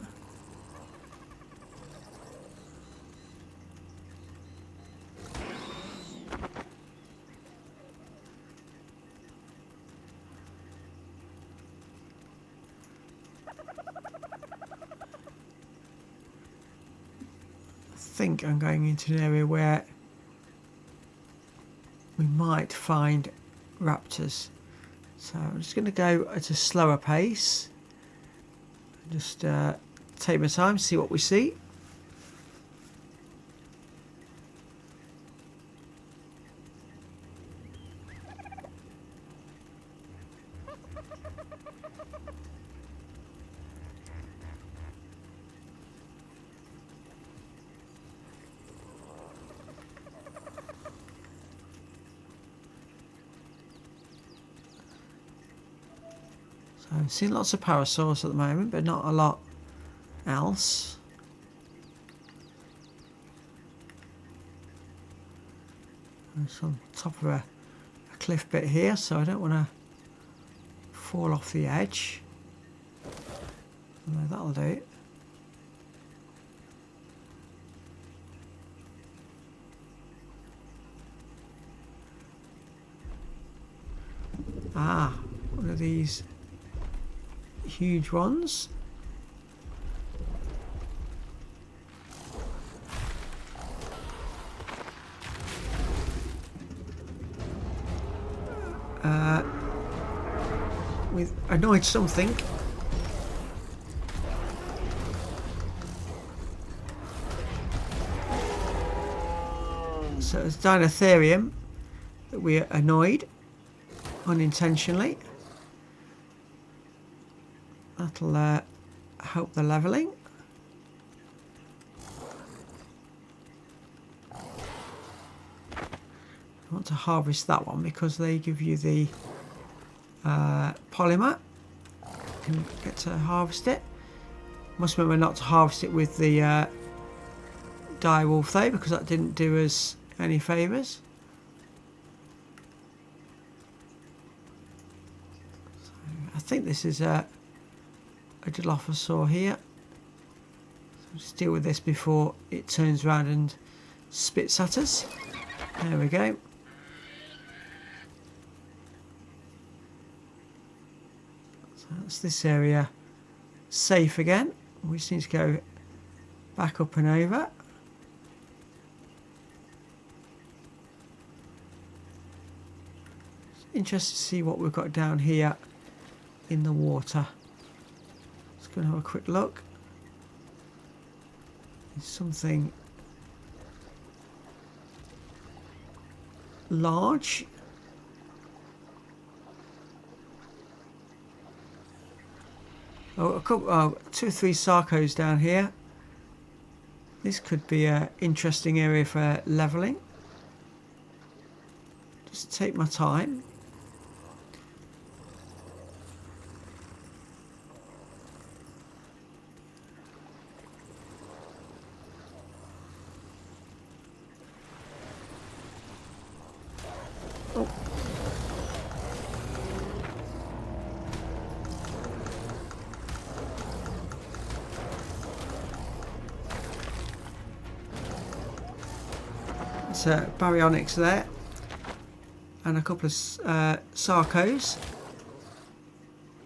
I think I'm going into an area where we might find raptors. So I'm just going to go at a slower pace. Just take my time, see what we see. So I'm seeing lots of parasaurs at the moment, but not a lot else. It's on top of a cliff bit here, so I don't want to fall off the edge. No, that'll do it. Ah, one of these huge ones. We've annoyed something. So it's Dinotherium that we annoyed unintentionally. That'll help the leveling. I want to harvest that one because they give you the polymer. You can get to harvest it. Must remember not to harvest it with the direwolf though, because that didn't do us any favours. So I think this is a Dilophosaur here. So just deal with this before it turns around and spits at us. There we go. So that's this area safe again. We just need to go back up and over. It's interesting to see what we've got down here in the water. Let's go and have a quick look. There's something large. Oh, two or three Sarcos down here. This could be an interesting area for levelling. Just take my time. Oh. It's Baryonyx there, and a couple of Sarcos.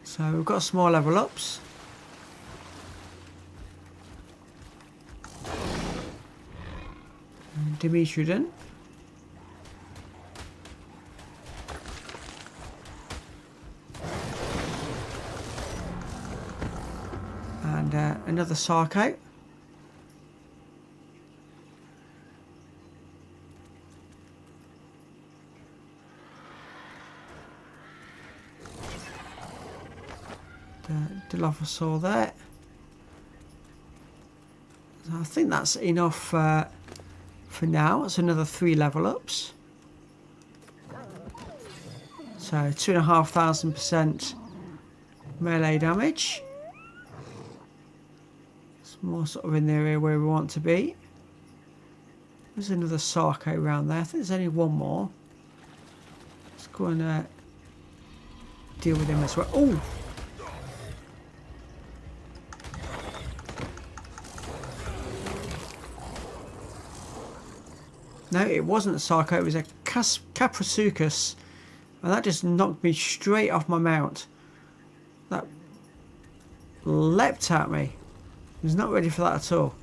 So we've got small level ups. Dimetrodon. And another Sarco. Dilophosaur there. So I think that's enough for now. It's another 3 level ups. So 2,500% melee damage. It's more sort of in the area where we want to be. There's another Sarco around there. I think there's only one more. Let's go and deal with him as well. Oh! No, it wasn't a Sarco, it was a Caprosuchus. And that just knocked me straight off my mount. That leapt at me. I was not ready for that at all.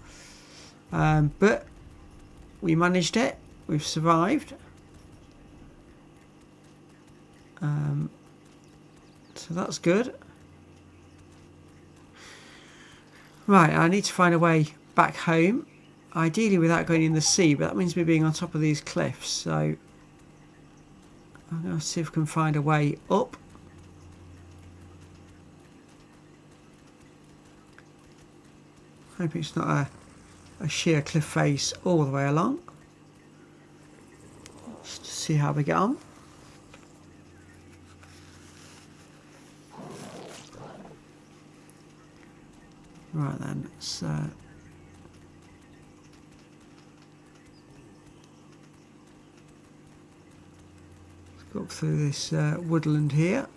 But we managed it. We've survived. So that's good. Right, I need to find a way back home. Ideally without going in the sea, but that means me being on top of these cliffs, so I'm going to see if I can find a way up. Hope it's not a sheer cliff face all the way along. Just to see how we get on. Right then, let's go up through this woodland here.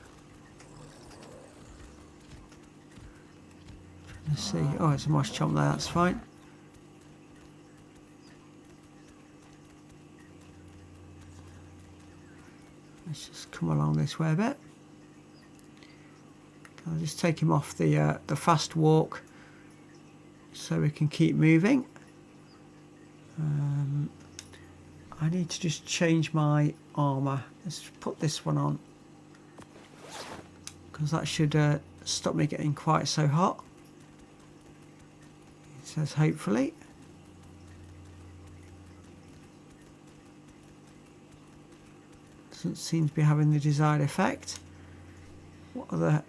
Let's see. Oh, it's a moss chomp there, that's fine. Let's just come along this way a bit. I'll just take him off the fast walk so we can keep moving. I need to just change my armour. Let's put this one on, because that should stop me getting quite so hot. It says hopefully. Doesn't seem to be having the desired effect. What other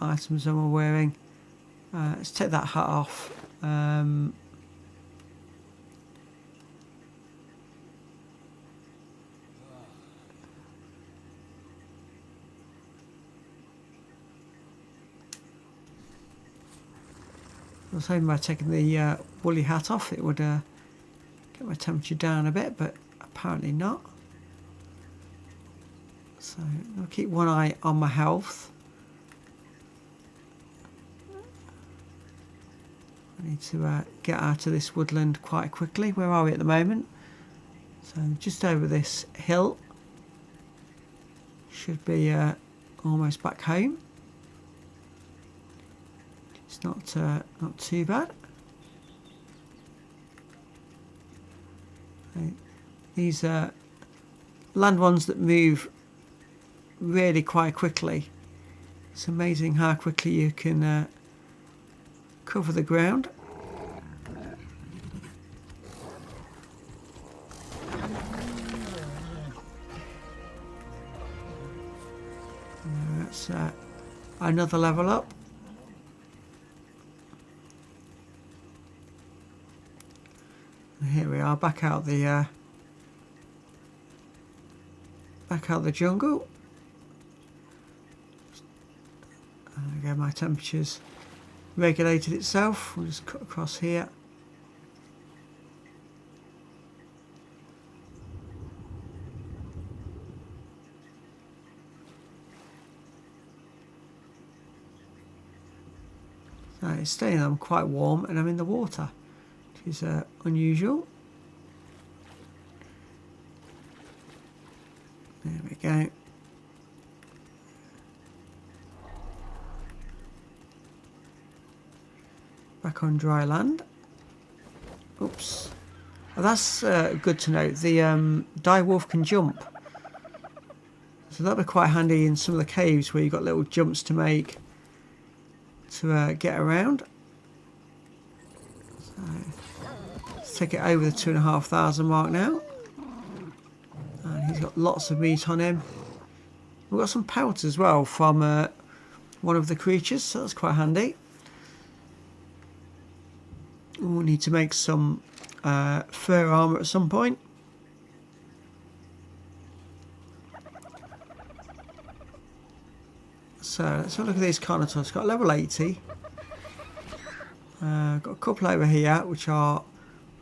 items am I wearing? Let's take that hat off. I was hoping by taking the woolly hat off it would get my temperature down a bit, but apparently not. So I'll keep one eye on my health. I need to get out of this woodland quite quickly. Where are we at the moment? So just over this hill. Should be almost back home. It's not too bad. These land ones that move really quite quickly. It's amazing how quickly you can cover the ground. That's another level up. And here we are, back out the jungle. And again, my temperature's regulated itself. We'll just cut across here. So it's staying on quite warm, and I'm in the water, which is unusual. There we go. Back on dry land. Oops. Well, that's good to note. The direwolf can jump. So that'll be quite handy in some of the caves where you've got little jumps to make to get around. So let's take it over the 2,500 mark now. And he's got lots of meat on him. We've got some pelt as well from one of the creatures, so that's quite handy. We'll need to make some fur armour at some point. So let's have a look at these Carnotaurs. It's got level 80. Got a couple over here which are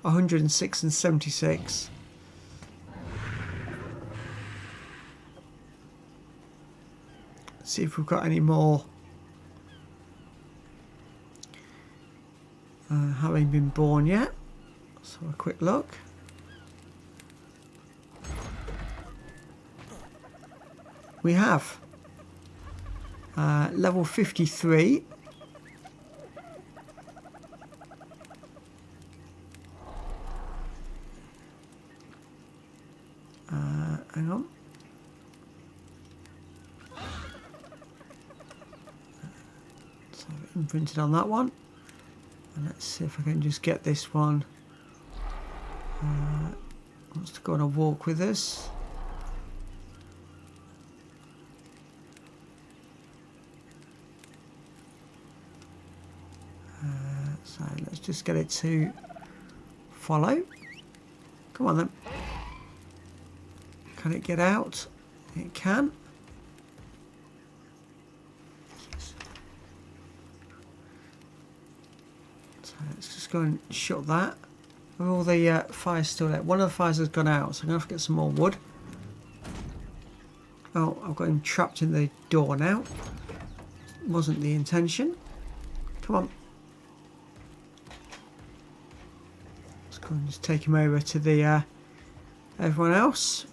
106 and 76. Let's see if we've got any more having been born yet. Let's have a quick look. We have level 53. Hang on. So imprinted on that one. And let's see if I can just get this one. Wants to go on a walk with us. So let's just get it to follow. Come on then. Can it get out? It can. So let's just go and shut that. Are all the fires still there? One of the fires has gone out, so I'm going to have to get some more wood. Oh, I've got him trapped in the door now. Wasn't the intention. Come on. Let's go and just take him over to the everyone else.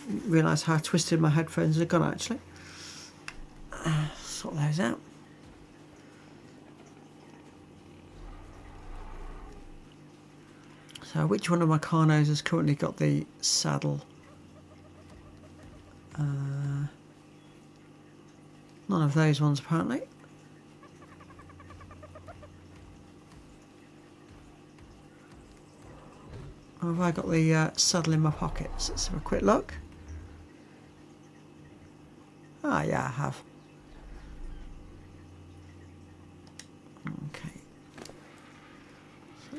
Didn't realise how twisted my headphones had gone actually. Sort those out. So which one of my Carnos has currently got the saddle? None of those ones apparently. Or have I got the saddle in my pockets? Let's have a quick look. Ah, yeah, I have. Okay.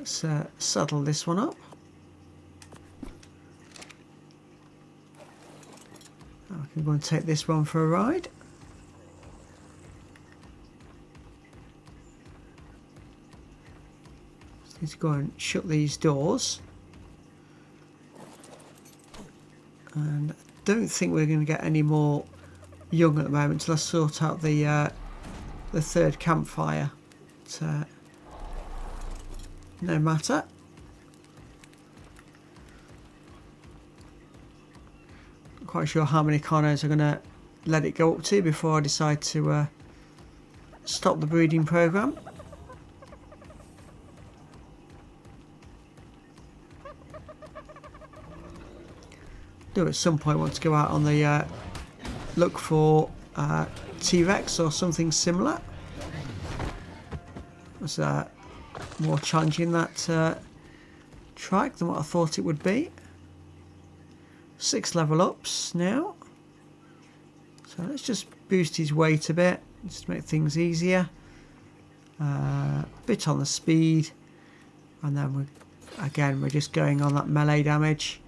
So let's saddle this one up. I can go and take this one for a ride. Just need to go and shut these doors. And I don't think we're going to get any more young at the moment until I sort out the third campfire. But, no matter. Not quite sure how many Carnos I'm going to let it go up to before I decide to stop the breeding program. Do at some point want to go out on the look for T-Rex or something similar. It was more challenging that trike than what I thought it would be. 6 level ups now. So let's just boost his weight a bit, just to make things easier. A bit on the speed, and then we're just going on that melee damage.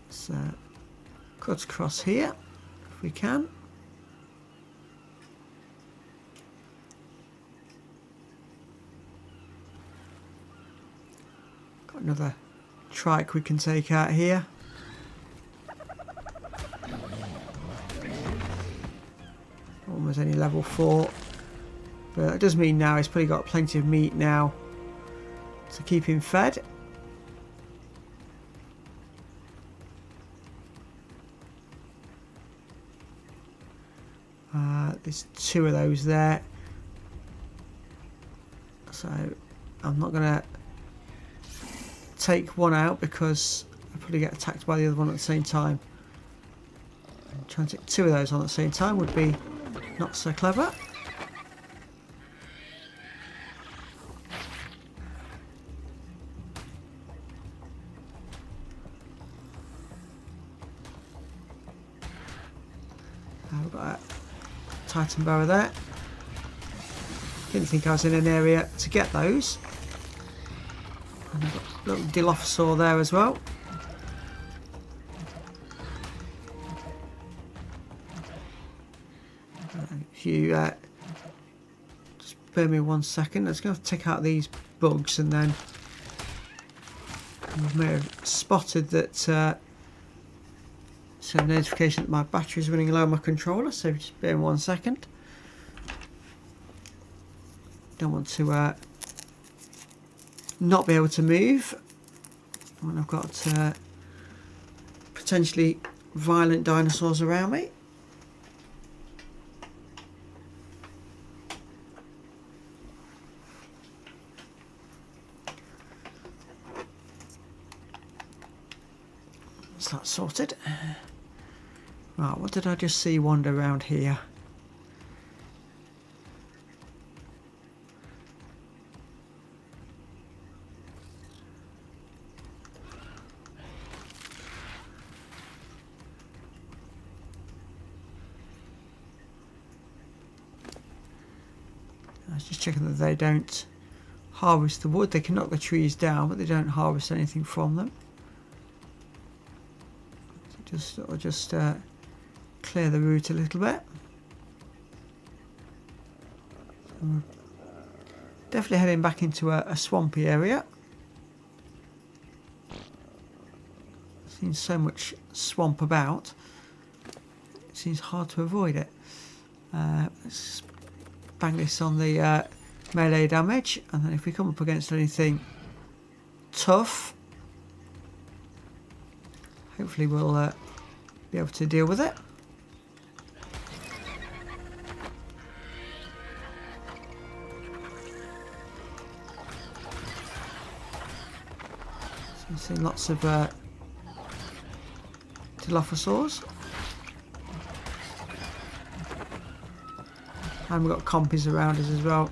Let's cut across here if we can. Got another trike we can take out here. Almost only level 4, but that does mean now he's probably got plenty of meat now to keep him fed. There's 2 of those there, so I'm not going to take one out because I'll probably get attacked by the other one at the same time. Trying to take 2 of those on at the same time would be not so clever. We've got a Titan Barrow there. Didn't think I was in an area to get those. And I've got a little Dilophosaur there as well. If you just bear me 1 second, I'm just going to take out these bugs, and then you may have spotted that so a notification that my battery is running low on my controller, so just bear in 1 second. Don't want to not be able to move when I've got potentially violent dinosaurs around me. So that's sorted. Right, what did I just see wander around here? I was just checking that they don't harvest the wood. They can knock the trees down, but they don't harvest anything from them. So Just clear the route a little bit. Definitely heading back into a swampy area. Seems so much swamp about. It seems hard to avoid it. Let's bang this on the melee damage, and then if we come up against anything tough, hopefully we'll be able to deal with it. So we've seen lots of Dilophosaurs. And we've got compies around us as well.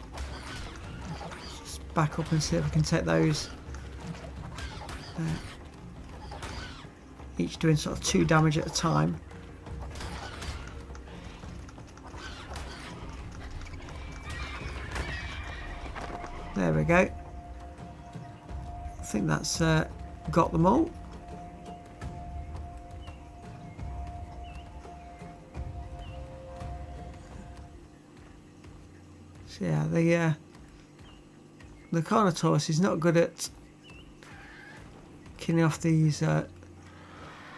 Just back up and see if we can take those. Each doing sort of 2 damage at a time. There we go. I think that's got them all. So yeah, the Carnotaurus is not good at killing off these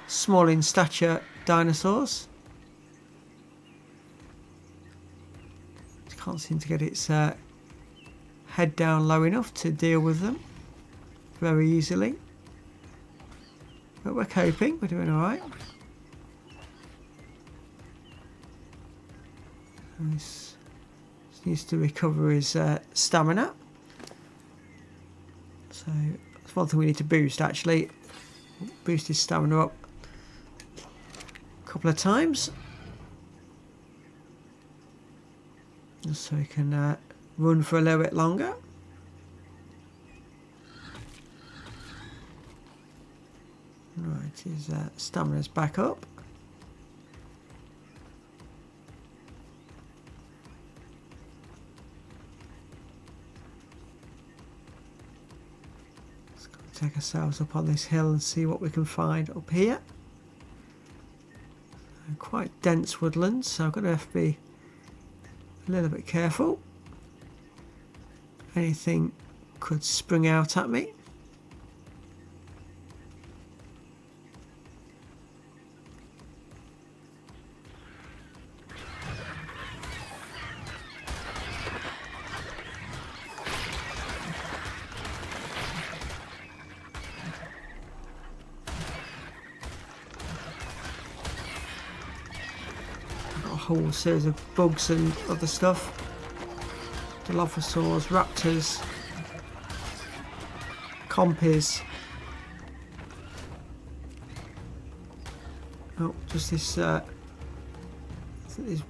small in stature dinosaurs. Can't seem to get its head down low enough to deal with them very easily. But we're coping, we're doing alright. This needs to recover his stamina. So that's one thing we need to boost actually. Boost his stamina up a couple of times. Just so he can run for a little bit longer. Right, his stamina's back up. Let's go take ourselves up on this hill and see what we can find up here. Quite dense woodlands, so I'm going to have to be a little bit careful. Anything could spring out at me. Whole series of bugs and other stuff. Dilophosaurs, raptors, compies. Oh, just this. I think there's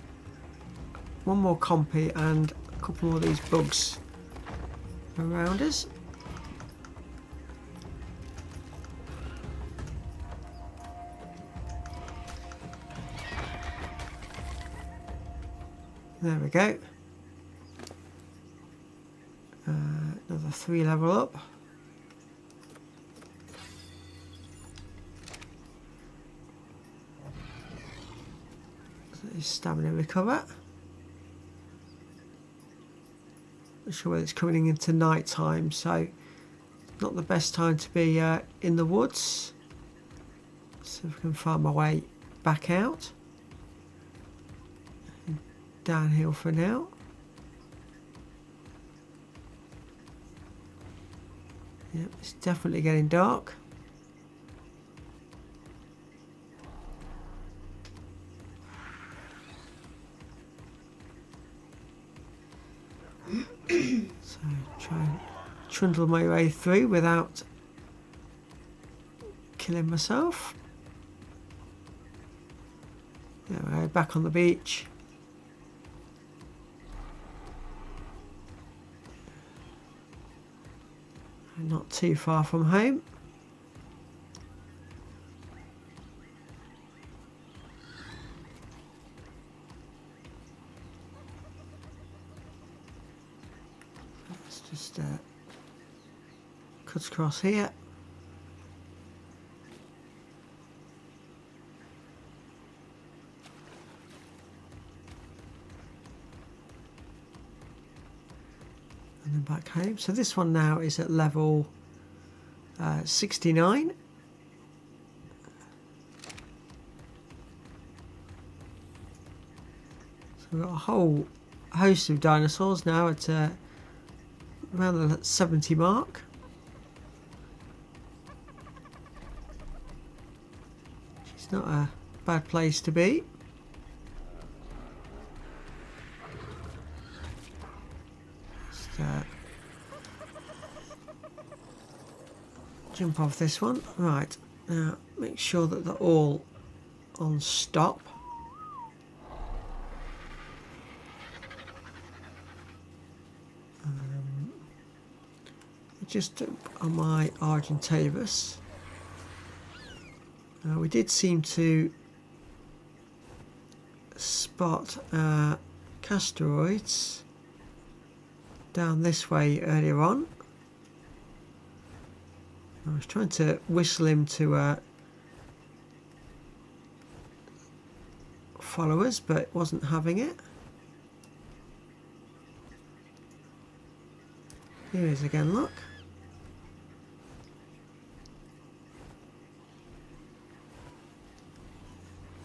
one more compy and a couple more of these bugs around us. There we go. Another 3 level up. So his stamina recover. Not sure whether it's coming into night time, so not the best time to be in the woods. So if we can find my way back out. Downhill for now. Yep, it's definitely getting dark. So try and trundle my way through without killing myself. There we go, back on the beach. Not too far from home. Let's just cut across here. Okay, so this one now is at level 69. So we've got a whole host of dinosaurs now at around the 70 mark. It's not a bad place to be. Just, jump off this one. Right, now make sure that they're all on stop. Just on my Argentavis. We did seem to spot Casteroids down this way earlier on. I was trying to whistle him to follow us, but wasn't having it. Here he is again, look.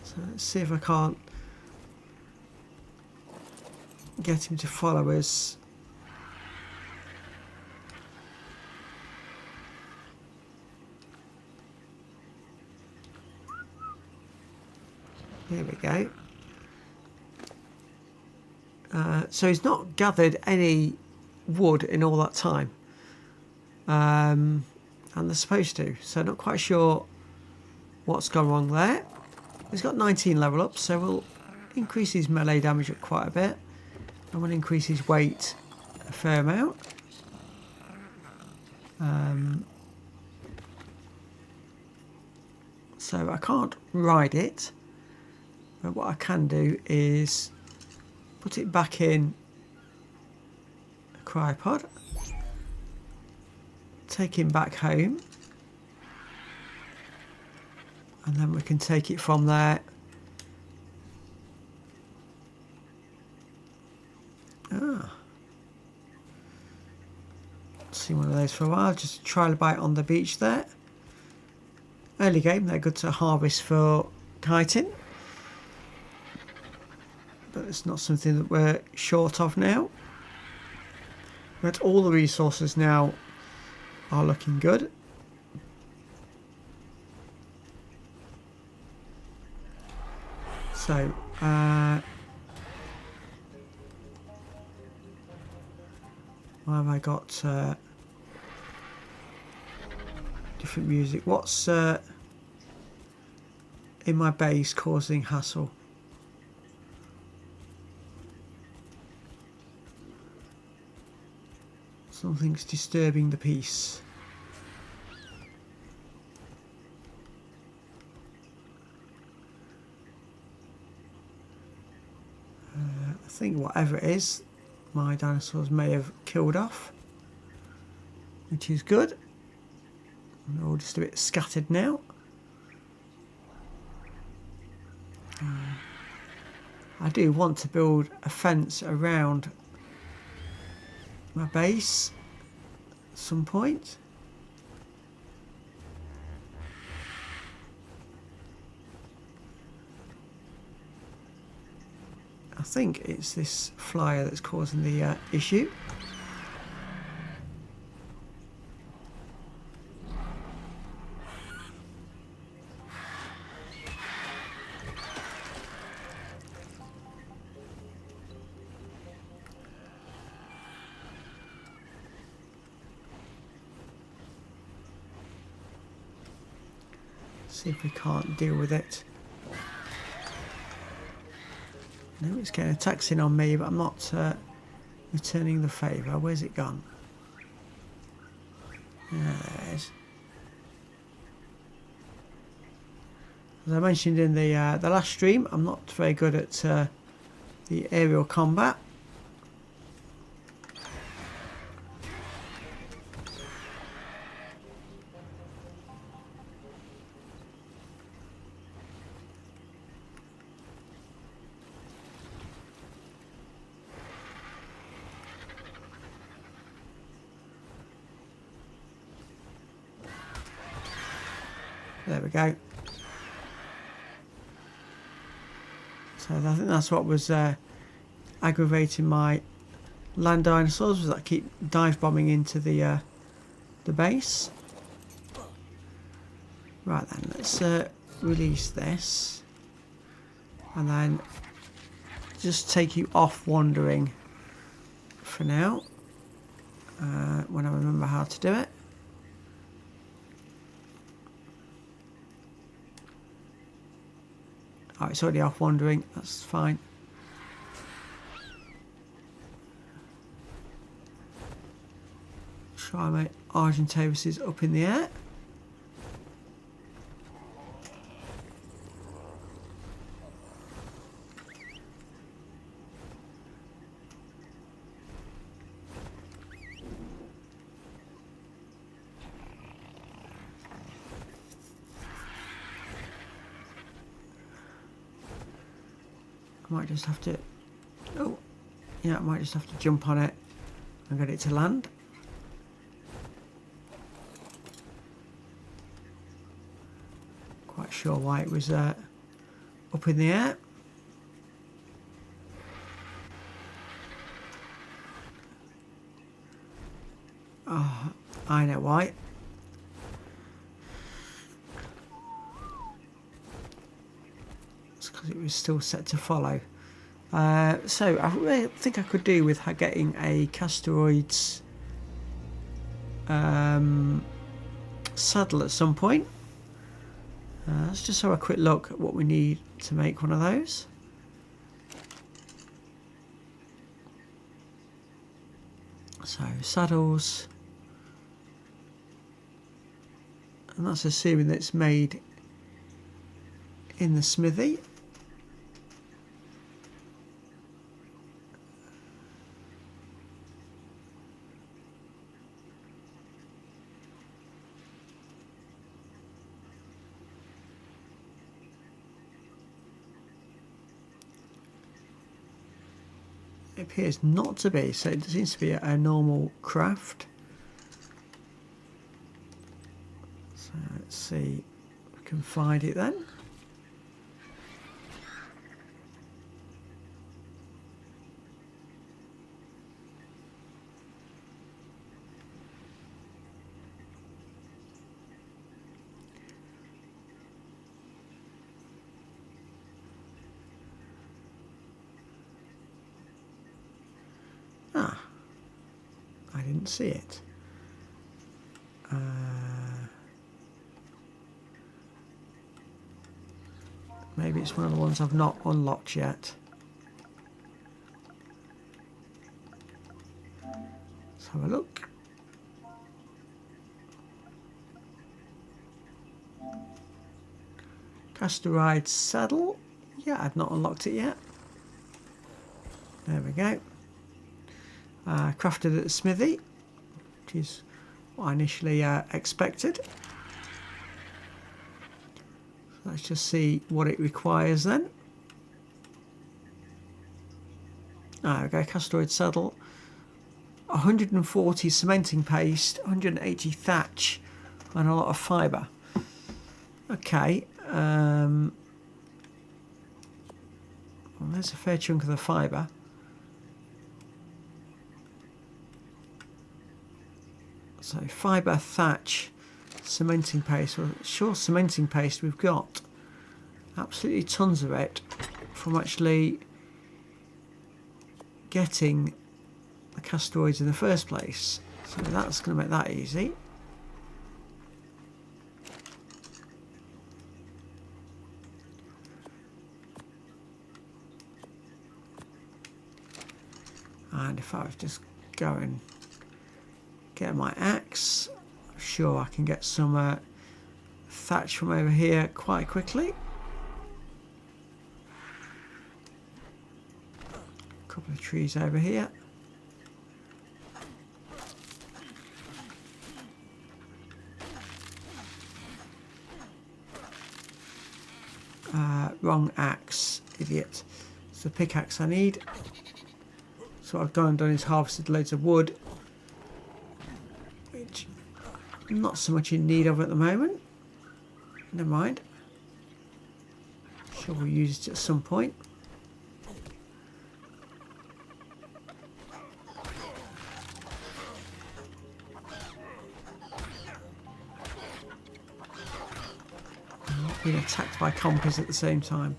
So let's see if I can't get him to follow us. Here we go. So he's not gathered any wood in all that time. And they're supposed to. So not quite sure what's gone wrong there. He's got 19 level up, so we'll increase his melee damage up quite a bit. And we'll increase his weight a fair amount. So I can't ride it. But what I can do is put it back in a cryopod, take him back home, and then we can take it from there. See one of those for a while, just trial a bite on the beach there. Early game, they're good to harvest for kiting, but it's not something that we're short of now. But all the resources now are looking good. So, why have I got different music? What's in my base causing hassle? Something's disturbing the peace. I think whatever it is, my dinosaurs may have killed off, which is good. They're all just a bit scattered now. I do want to build a fence around my base at some point. I think it's this flyer that's causing the issue. See if we can't deal with it. No, it's getting attacks in on me, but I'm not returning the favour. Where's it gone? There it is. As I mentioned in the last stream, I'm not very good at the aerial combat. There we go. So I think that's what was aggravating my land dinosaurs, was that I keep dive bombing into the base. Right then, let's release this, and then just take you off wandering for now, when I remember how to do it. Oh, it's already off wandering, that's fine. Try my Argentavis up in the air. I might just have to, oh, yeah, I might just have to jump on it and get it to land. Quite sure why it was up in the air. Oh, I know why. It's because it was still set to follow. So I really think I could do with getting a Casteroids saddle at some point. Let's just have a quick look at what we need to make one of those. So saddles, and that's assuming that it's made in the smithy. It appears not to be, so it seems to be a normal craft. So let's see if we can find it then. Ah, I didn't see it. Maybe it's one of the ones I've not unlocked yet. Let's have a look. Casteroid saddle. Yeah, I've not unlocked it yet. There we go. Crafted at the smithy, which is what I initially expected. So let's just see what it requires then. There we go, Casteroid saddle. 140 cementing paste, 180 thatch, and a lot of fibre. Okay. Well, there's a fair chunk of the fibre. So fibre, thatch, cementing paste. Well, sure, cementing paste we've got absolutely tons of it from actually getting the Casteroids in the first place. So that's going to make that easy. And if I was just going get my axe, I'm sure I can get some thatch from over here quite quickly. A couple of trees over here. Wrong axe, idiot. It's the pickaxe I need. So what I've gone and done is harvested loads of wood, which I'm not so much in need of at the moment. never mind. Sure, we'll use it at some point. Being attacked by compies at the same time.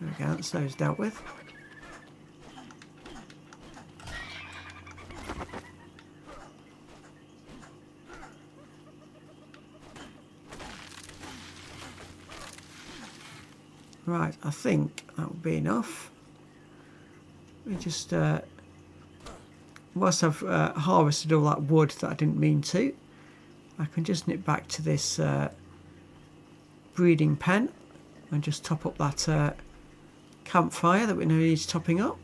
There we go, that's those dealt with. Right, I think that will be enough. We just, whilst I've harvested all that wood that I didn't mean to, I can just nip back to this breeding pen and just top up that campfire that we know needs topping up.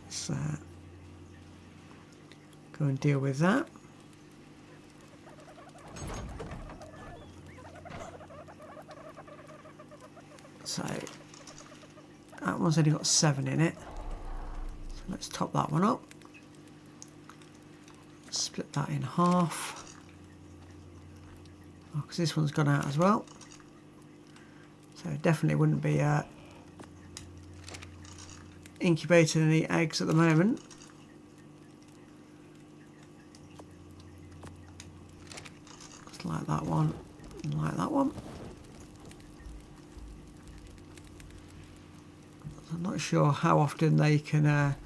Let's go and deal with that. So that one's only got 7 in it. So let's top that one up. Split that in half. Oh, because this one's gone out as well. So it definitely wouldn't be incubating any eggs at the moment. Just like that one, and like that one. I'm not sure how often they can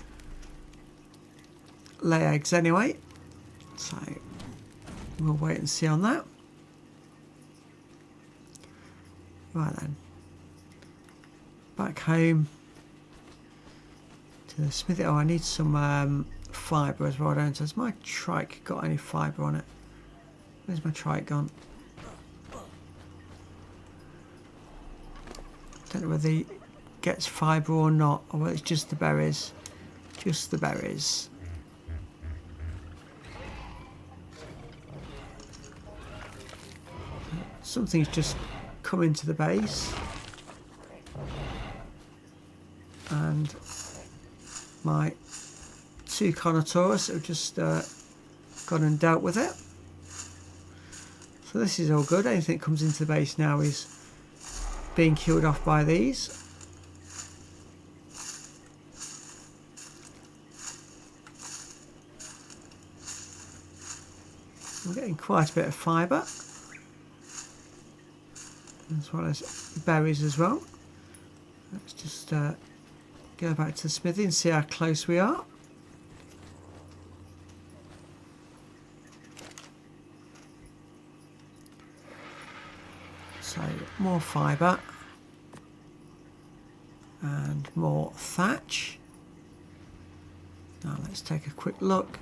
lay eggs anyway, so we'll wait and see on that. Right then, back home to the smithy. Oh, I need some fibre as well, don't I? Has my trike got any fibre on it? Where's my trike gone? Don't know whether he gets fibre or not, or whether it's just the berries. Just the berries. Something's just come into the base, and my 2 Carnotaurus have just gone and dealt with it. So this is all good. Anything that comes into the base now is being killed off by these. We're getting quite a bit of fibre, as well as berries as well. Let's just go back to the smithy and see how close we are. So more fibre and more thatch. Now let's take a quick look.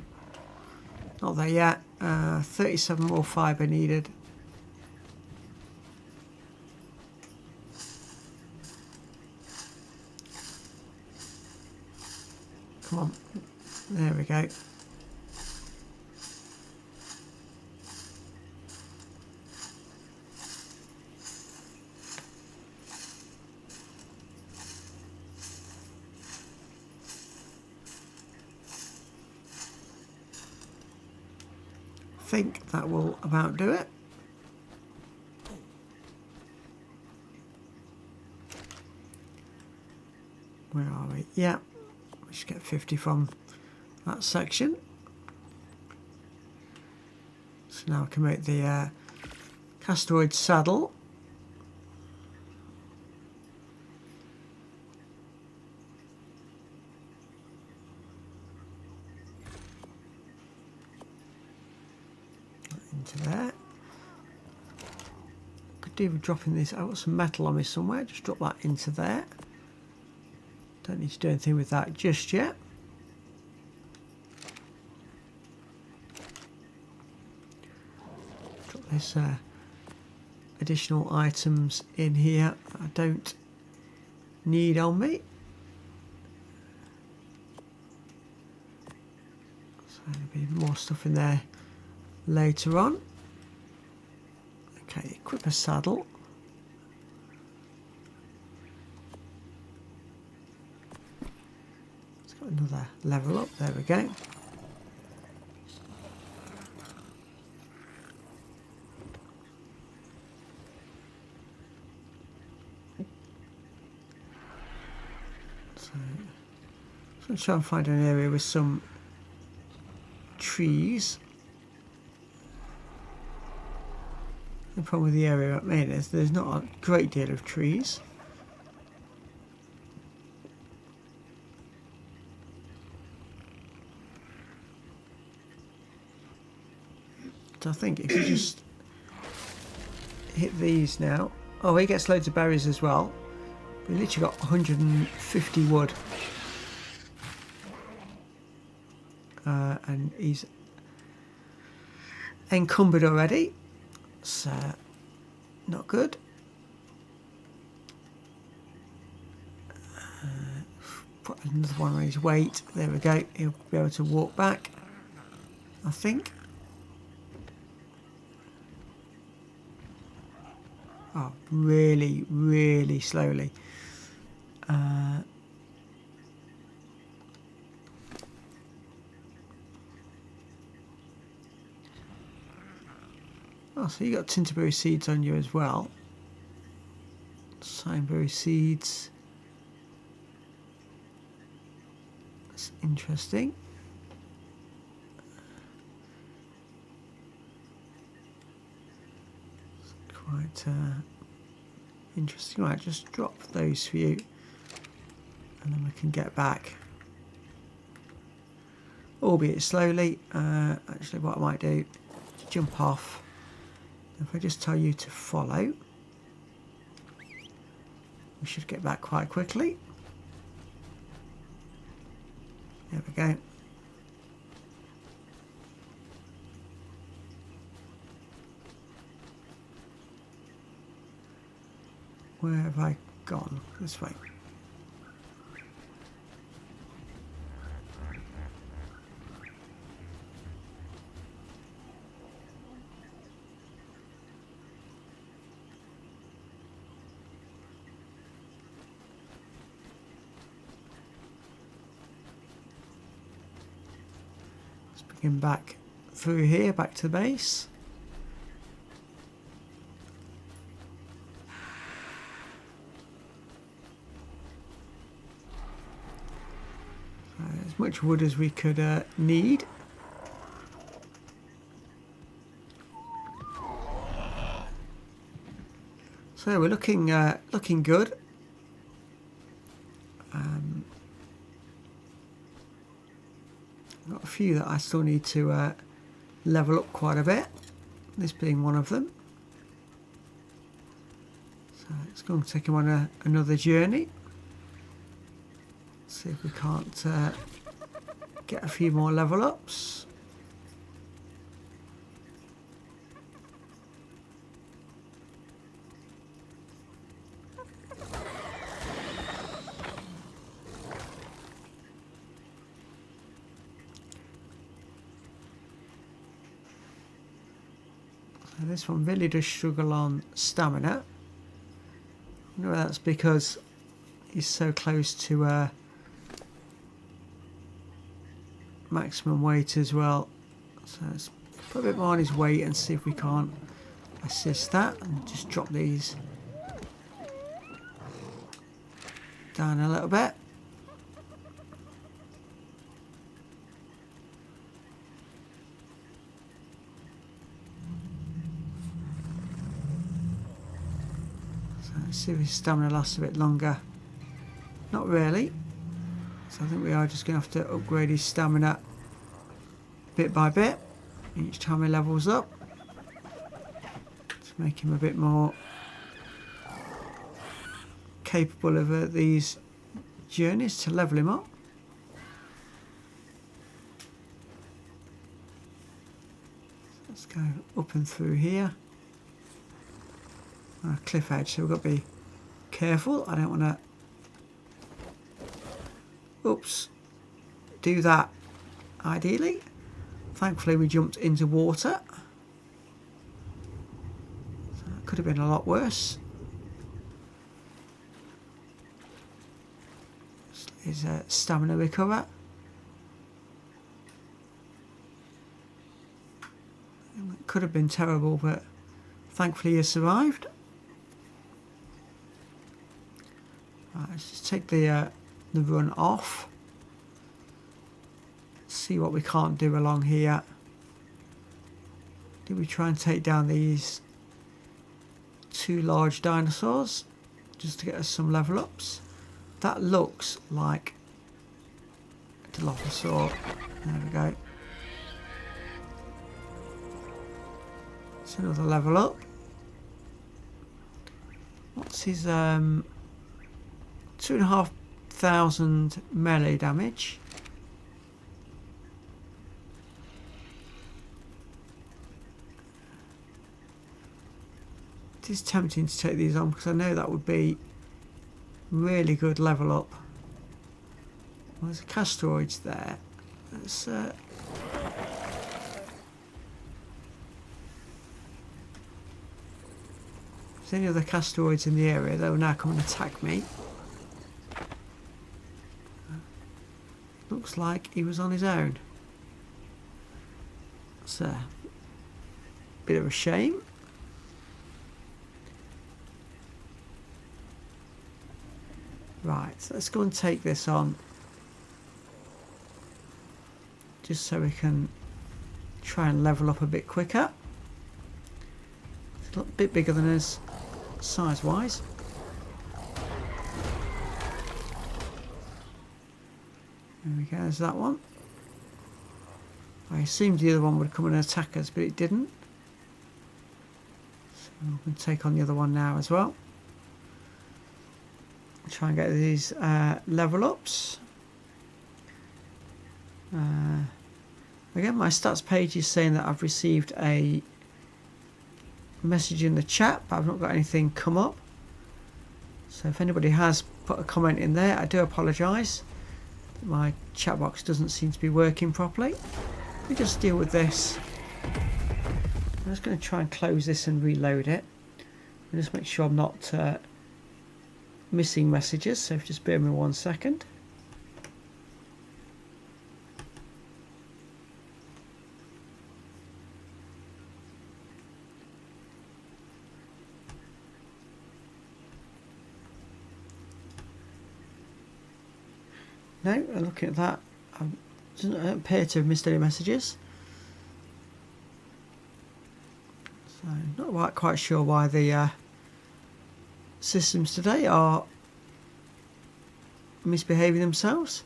Not there yet. 37 more fibre needed. Come on. There we go. I think that will about do it. Where are we? Yeah, we should get 50 from that section. So now I can make the Castoroid saddle. Into there. Could do with dropping this. I've got some metal on me somewhere. Just drop that into there. Don't need to do anything with that just yet. Drop this additional items in here that I don't need on me. So there'll be more stuff in there later on. Okay, equip a saddle. It's got another level up. There we go. going to try and find an area with some trees. The problem with the area I'm in is there's not a great deal of trees. So I think if you just hit these now. Oh, he gets loads of berries as well. We literally got 150 wood. And he's encumbered already. So, not good. Put another one on his weight. There we go. He'll be able to walk back, I think. Oh, really, really slowly. Oh, so you got tinterberry seeds on you as well. Signberry seeds. That's interesting. It's quite interesting. Right, just drop those for you, and then we can get back. Albeit slowly. Actually, what I might do, jump off. If I just tell you to follow, we should get back quite quickly. There we go. Where have I gone? This way. Bring him back through here, back to the base. As much wood as we could need. So we're looking good. Got a few that I still need to level up quite a bit, this being one of them. So it's going to take him on another journey. See if we can't get a few more level ups. This one really does struggle on stamina. I know that's because he's so close to maximum weight as well. So let's put a bit more on his weight and see if we can't assist that, and just drop these down a little bit. Let's see if his stamina lasts a bit longer. Not really. So I think we are just going to have to upgrade his stamina bit by bit each time he levels up to make him a bit more capable of these journeys, to level him up. Let's go up and through here. On a cliff edge, so we've got to be careful. I don't want to, oops, do that ideally. Thankfully we jumped into water. So that could have been a lot worse. His stamina recover. It could have been terrible, but thankfully he survived. Right, let's just take the run off. see what we can't do along here. Did we try and take down these 2 large dinosaurs just to get us some level ups? That looks like a Dilophosaur. There we go. It's another level up. What's his 2,500 melee damage? It is tempting to take these on because I know that would be really good level up. Well, there's a Castroids there. Let's there's any other Castroids in the area, they will now come and attack me. Looks like he was on his own. That's a bit of a shame. Right, so let's go and take this on. Just so we can try and level up a bit quicker. It's a bit bigger than us size-wise. There we go, there's that one. I assumed the other one would come and attack us, but it didn't. So we can take on the other one now as well. Try and get these level ups. Again, my stats page is saying that I've received a message in the chat, but I've not got anything come up. So if anybody has put a comment in there, I do apologise. My chat box doesn't seem to be working properly. Let me just deal with this. I'm just going to try and close this and reload it. And just make sure I'm not missing messages, so just bear with me 1 second. No, looking at that, I doesn't appear to have missed any messages. So not quite sure why the systems today are misbehaving themselves.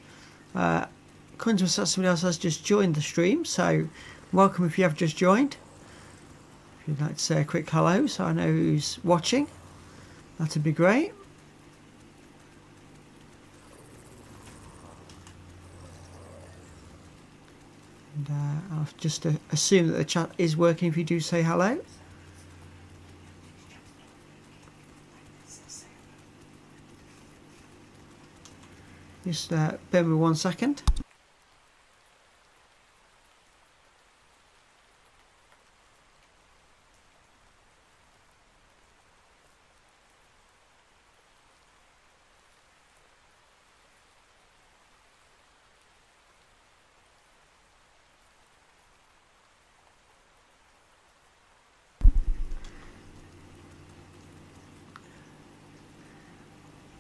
According to us, somebody else has just joined the stream, so welcome if you have just joined. If you'd like to say a quick hello so I know who's watching, that'd be great. And I'll just assume that the chat is working if you do say hello. Just bear with me 1 second.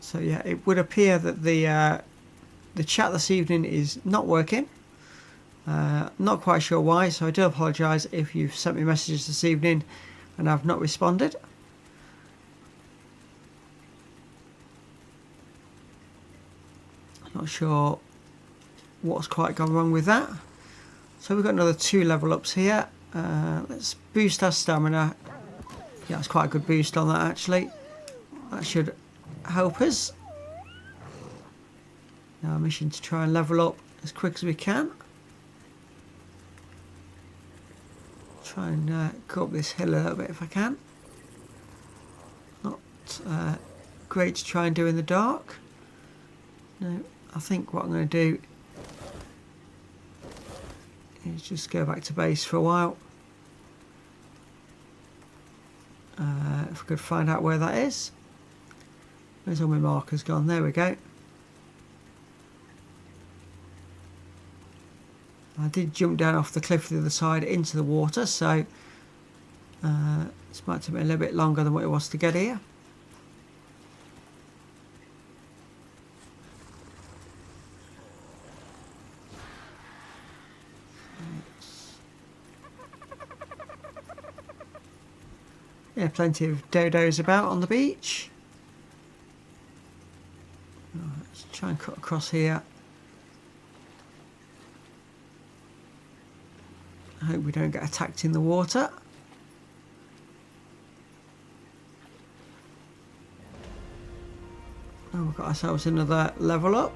So yeah, it would appear that the chat this evening is not working. Not quite sure why, so I do apologise if you've sent me messages this evening and I've not responded. Not sure what's quite gone wrong with that. So we've got another 2 level ups here. Let's boost our stamina. Yeah, it's quite a good boost on that actually. That should help us. Now our mission to try and level up as quick as we can. Try and go up this hill a little bit if I can. Not great to try and do in the dark. No, I think what I'm going to do is just go back to base for a while. If we could find out where that is. Where's all my markers gone? There we go. I did jump down off the cliff to the other side into the water, so this might take me a little bit longer than what it was to get here. Yeah, plenty of dodos about on the beach. Right, let's try and cut across here. I hope we don't get attacked in the water. Oh, we've got ourselves another level up.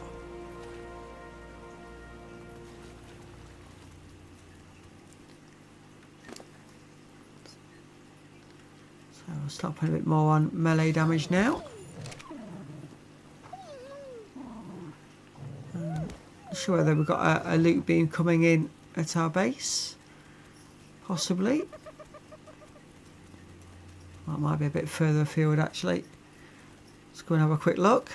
So we'll start putting a bit more on melee damage now. Not sure whether we've got a loot beam coming in at our base. Possibly. That might be a bit further afield actually. Let's go and have a quick look.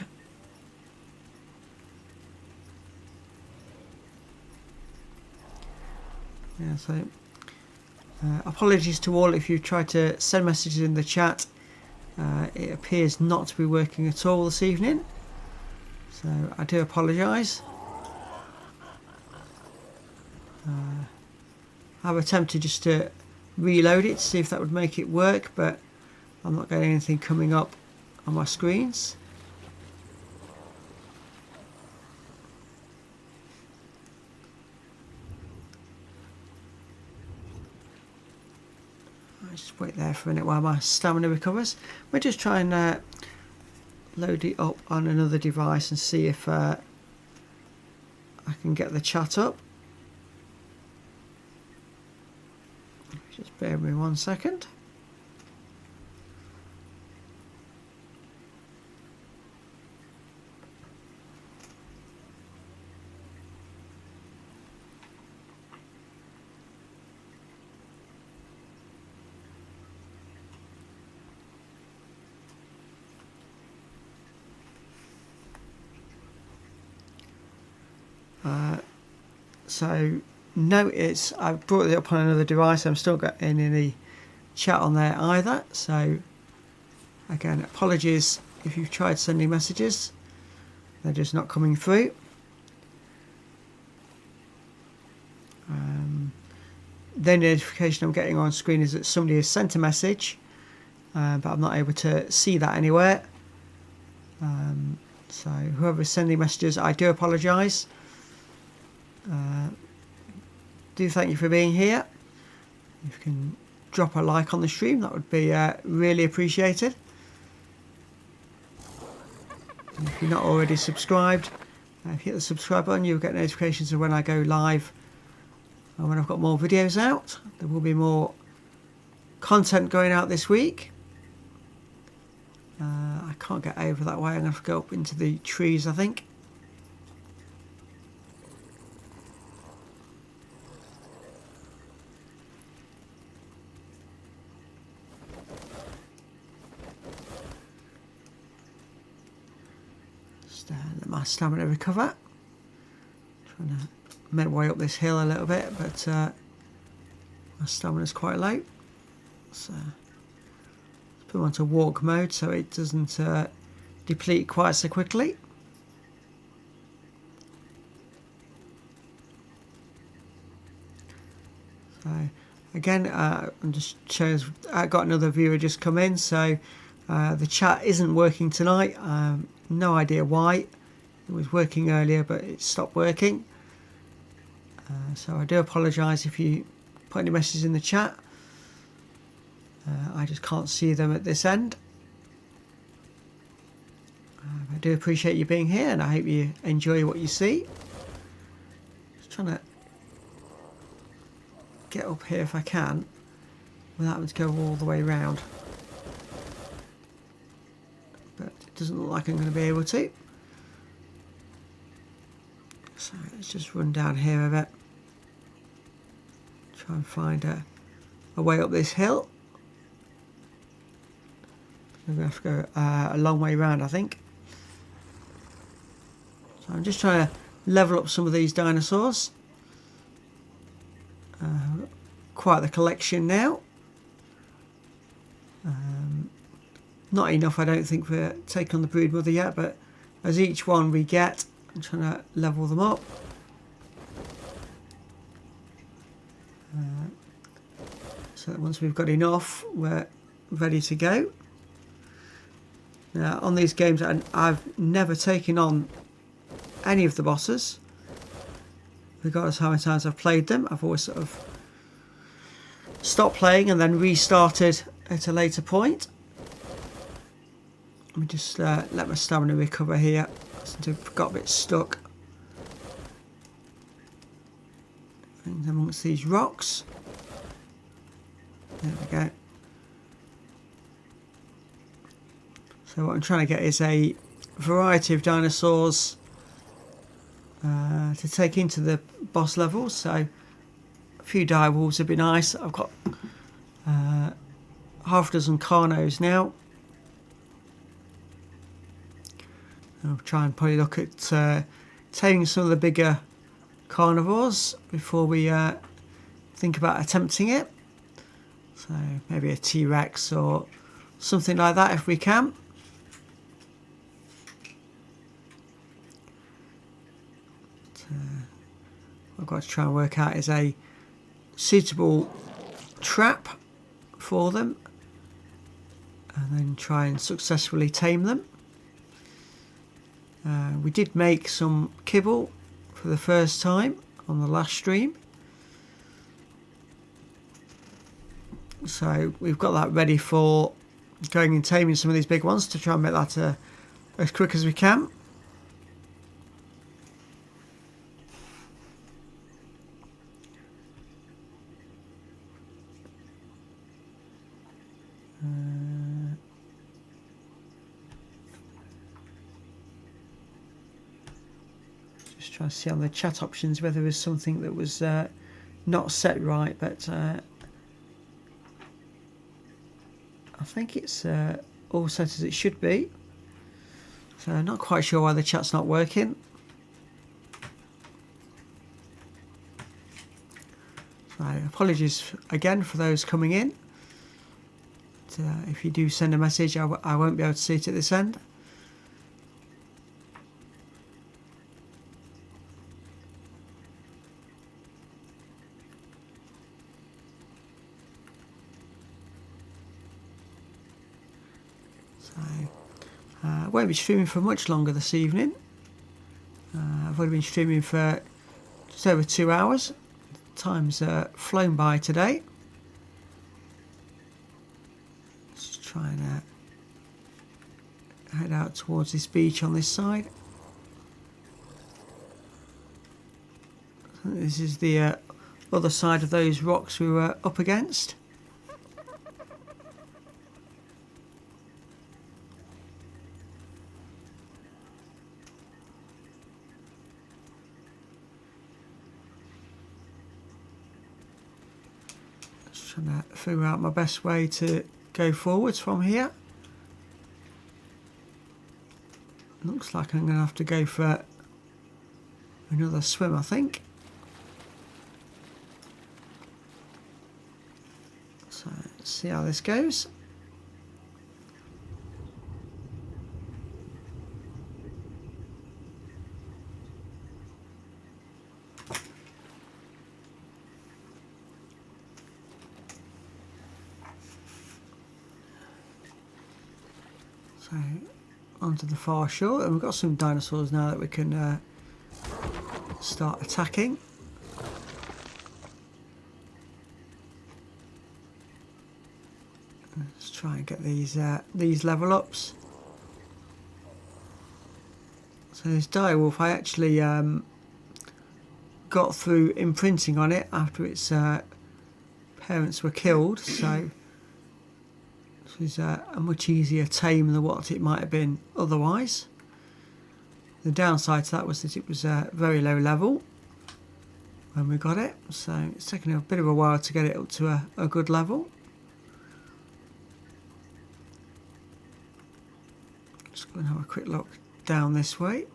Yeah, so apologies to all if you've tried to send messages in the chat. It appears not to be working at all this evening. So I do apologise. I've attempted just to reload it to see if that would make it work, but I'm not getting anything coming up on my screens. I'll just wait there for a minute while my stamina recovers. We'll just try and load it up on another device and see if I can get the chat up. Just bear with me 1 second. So notice I've brought it up on another device. I'm still getting any chat on there either. So again, apologies if you've tried sending messages. They're just not coming through. The notification I'm getting on screen is that somebody has sent a message, but I'm not able to see that anywhere. So whoever is sending messages, I do apologise. Do thank you for being here. If you can drop a like on the stream, that would be really appreciated. And if you're not already subscribed, if you hit the subscribe button, you'll get notifications of when I go live and when I've got more videos out. There will be more content going out this week. I can't get over that way. I'm going to have to go up into the trees, I think. Let my stamina recover. Trying to make my way up this hill a little bit, but my stamina's quite low. So let's put it onto walk mode so it doesn't deplete quite so quickly. So again, I'm just showing. I got another viewer just come in, so the chat isn't working tonight. No idea why. It was working earlier, but it stopped working. So I do apologise if you put any messages in the chat. I just can't see them at this end. I do appreciate you being here, and I hope you enjoy what you see. Just trying to get up here if I can without having to go all the way around. But it doesn't look like I'm going to be able to. So let's just run down here a bit. Try and find a way up this hill. I'm going to have to go a long way around, I think. So I'm just trying to level up some of these dinosaurs. Quite the collection now. Not enough, I don't think, for taking on the brood mother yet, but as each one we get, I'm trying to level them up. So that once we've got enough, we're ready to go. Now, on these games, I've never taken on any of the bosses. Regardless of how many times I've played them, I've always sort of stopped playing and then restarted at a later point. Let me just let my stamina recover here. I got a bit stuck in amongst these rocks. There we go. So what I'm trying to get is a variety of dinosaurs to take into the boss levels. So a few dire wolves would be nice. I've got half a dozen Carnos now. I'll try and probably look at taming some of the bigger carnivores before we think about attempting it. So maybe a T-Rex or something like that if we can. What I've got to try and work out is a suitable trap for them and then try and successfully tame them. We did make some kibble for the first time on the last stream, so we've got that ready for going and taming some of these big ones to try and make that as quick as we can. Just trying to see on the chat options whether there was something that was not set right, but I think it's all set as it should be. So I'm not quite sure why the chat's not working. So apologies again for those coming in. But, if you do send a message, I won't be able to see it at this end. I won't be streaming for much longer this evening. I've only been streaming for just over 2 hours. Time's flown by today. Let's try and head out towards this beach on this side. This is the other side of those rocks we were up against. Trying to figure out my best way to go forwards from here. Looks like I'm going to have to go for another swim, I think. So let's see how this goes. So onto the far shore, and we've got some dinosaurs now that we can start attacking. Let's try and get these level ups. So this direwolf, I actually got through imprinting on it after its parents were killed, so this is a much easier tame than what it might have been otherwise. The downside to that was that it was very low level when we got it, so it's taken a bit of a while to get it up to a good level. Just going to have a quick look down this way.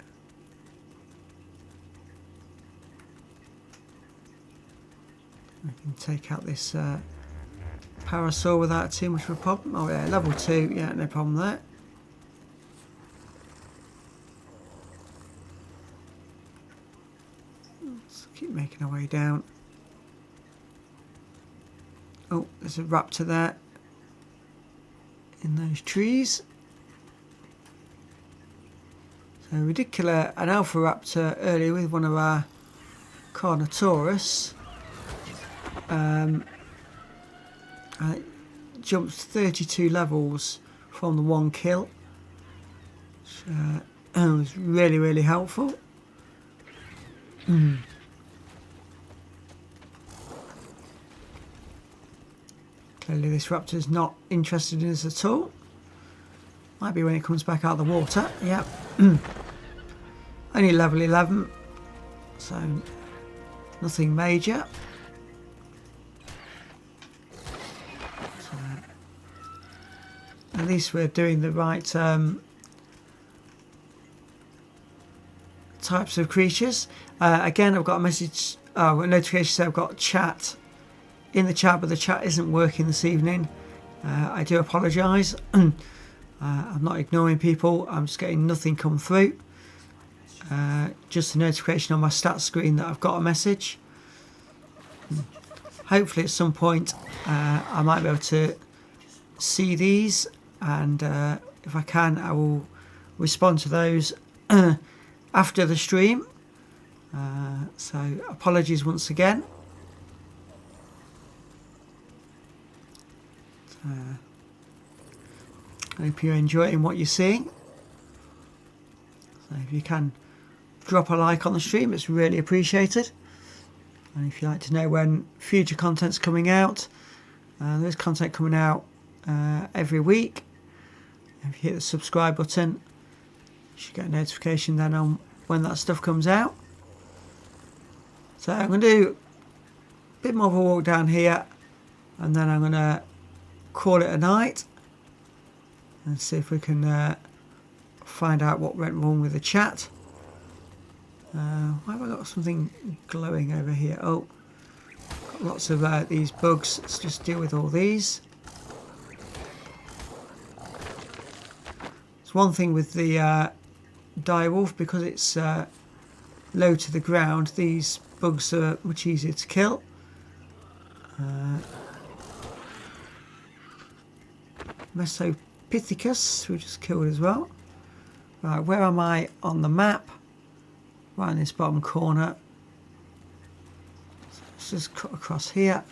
I can take out this parasaur without too much of a problem. Oh yeah, level 2, yeah, no problem there. Let's keep making our way down. Oh, there's a raptor there. in those trees. So we did kill an alpha raptor earlier with one of our Carnotaurus. It jumped 32 levels from the one kill. So, it was really, really helpful. Clearly this raptor's not interested in us at all. Might be when it comes back out of the water. Yep. Only level 11, so nothing major. So, at least we're doing the right types of creatures. Again, I've got a message, a notification saying I've got chat in the chat, but the chat isn't working this evening. I do apologise. I'm not ignoring people, I'm just getting nothing come through. Just a notification on my stats screen that I've got a message. Hopefully at some point I might be able to see these, and if I can I will respond to those after the stream. So apologies once again. I hope you're enjoying what you're seeing. So if you can drop a like on the stream, it's really appreciated. And if you'd like to know when future content's coming out, there's content coming out every week. If you hit the subscribe button, you should get a notification then on when that stuff comes out. So I'm going to do a bit more of a walk down here, and then I'm going to call it a night and see if we can find out what went wrong with the chat. Why have I got something glowing over here? Oh, got lots of these bugs. Let's just deal with all these. It's one thing with the direwolf, because it's low to the ground, these bugs are much easier to kill. Mesopithecus, we just killed as well. Right, where am I on the map? Right in this bottom corner. So let's just cut across here.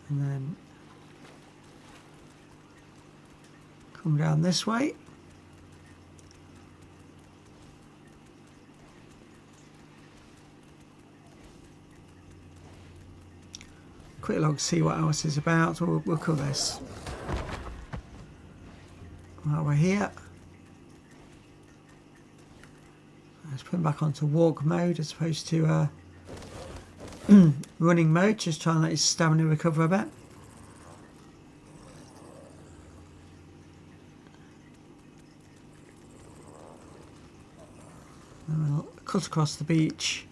And then come down this way. Quick log, see what else is about. We'll cover this. Right, we're here. Let's put him back onto walk mode as opposed to running mode. Just try and let his stamina recover a bit. And we'll cut across the beach.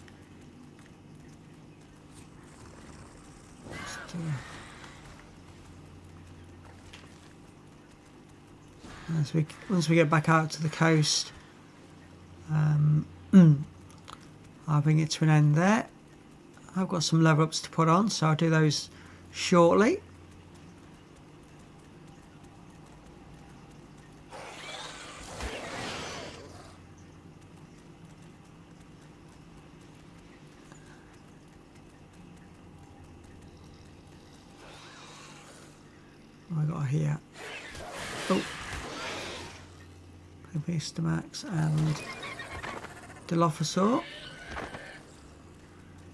Once we get back out to the coast, I'll bring it to an end there. I've got some level ups to put on, so I'll do those shortly. What have I got here? Oh. Beastamax and Dilophosaur.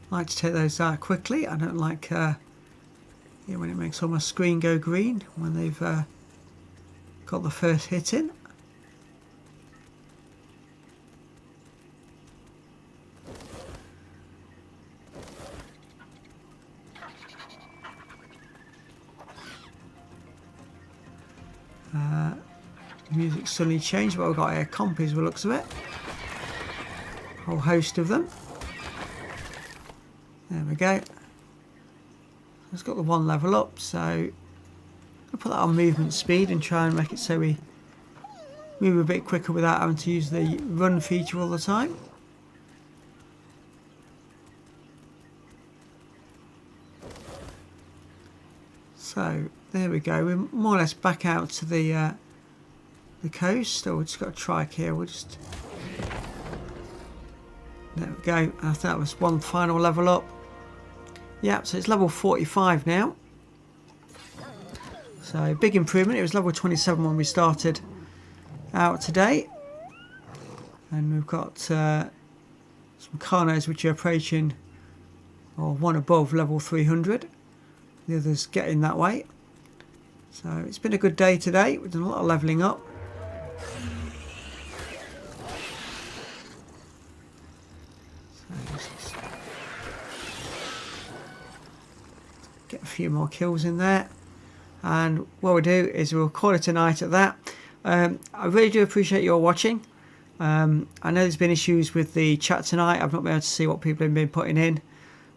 I like to take those out quickly. I don't like when it makes all my screen go green when they've got the first hit in. Music suddenly changed, but we've got here compies by the looks of it. A whole host of them. There we go. It's got the one level up, so I'll put that on movement speed and try and make it so we move a bit quicker without having to use the run feature all the time. So there we go. We're more or less back out to the coast. Oh, we've just got a trike here. We'll just... There we go. I think that was one final level up. Yeah, so it's level 45 now. So big improvement. It was level 27 when we started out today. And we've got some Carnos which are approaching, or one above level 300. The others getting that way. So it's been a good day today. We've done a lot of levelling up. So get a few more kills in there. And what we'll do is we'll call it a night at that. I really do appreciate your watching. I know there's been issues with the chat tonight. I've not been able to see what people have been putting in.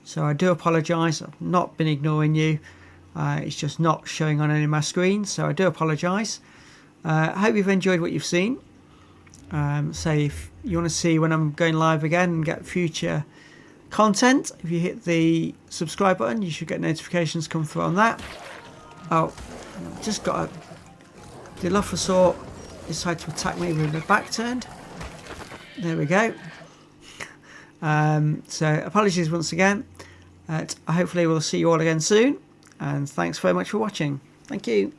So I do apologise. I've not been ignoring you. It's just not showing on any of my screens. So I do apologise. I hope you've enjoyed what you've seen. Say if you want to see when I'm going live again and get future content, if you hit the subscribe button, you should get notifications come through on that. Oh, just got a... The Dilophosaur decided to attack me with my back turned. There we go. So apologies once again. Hopefully we'll see you all again soon. And thanks very much for watching. Thank you.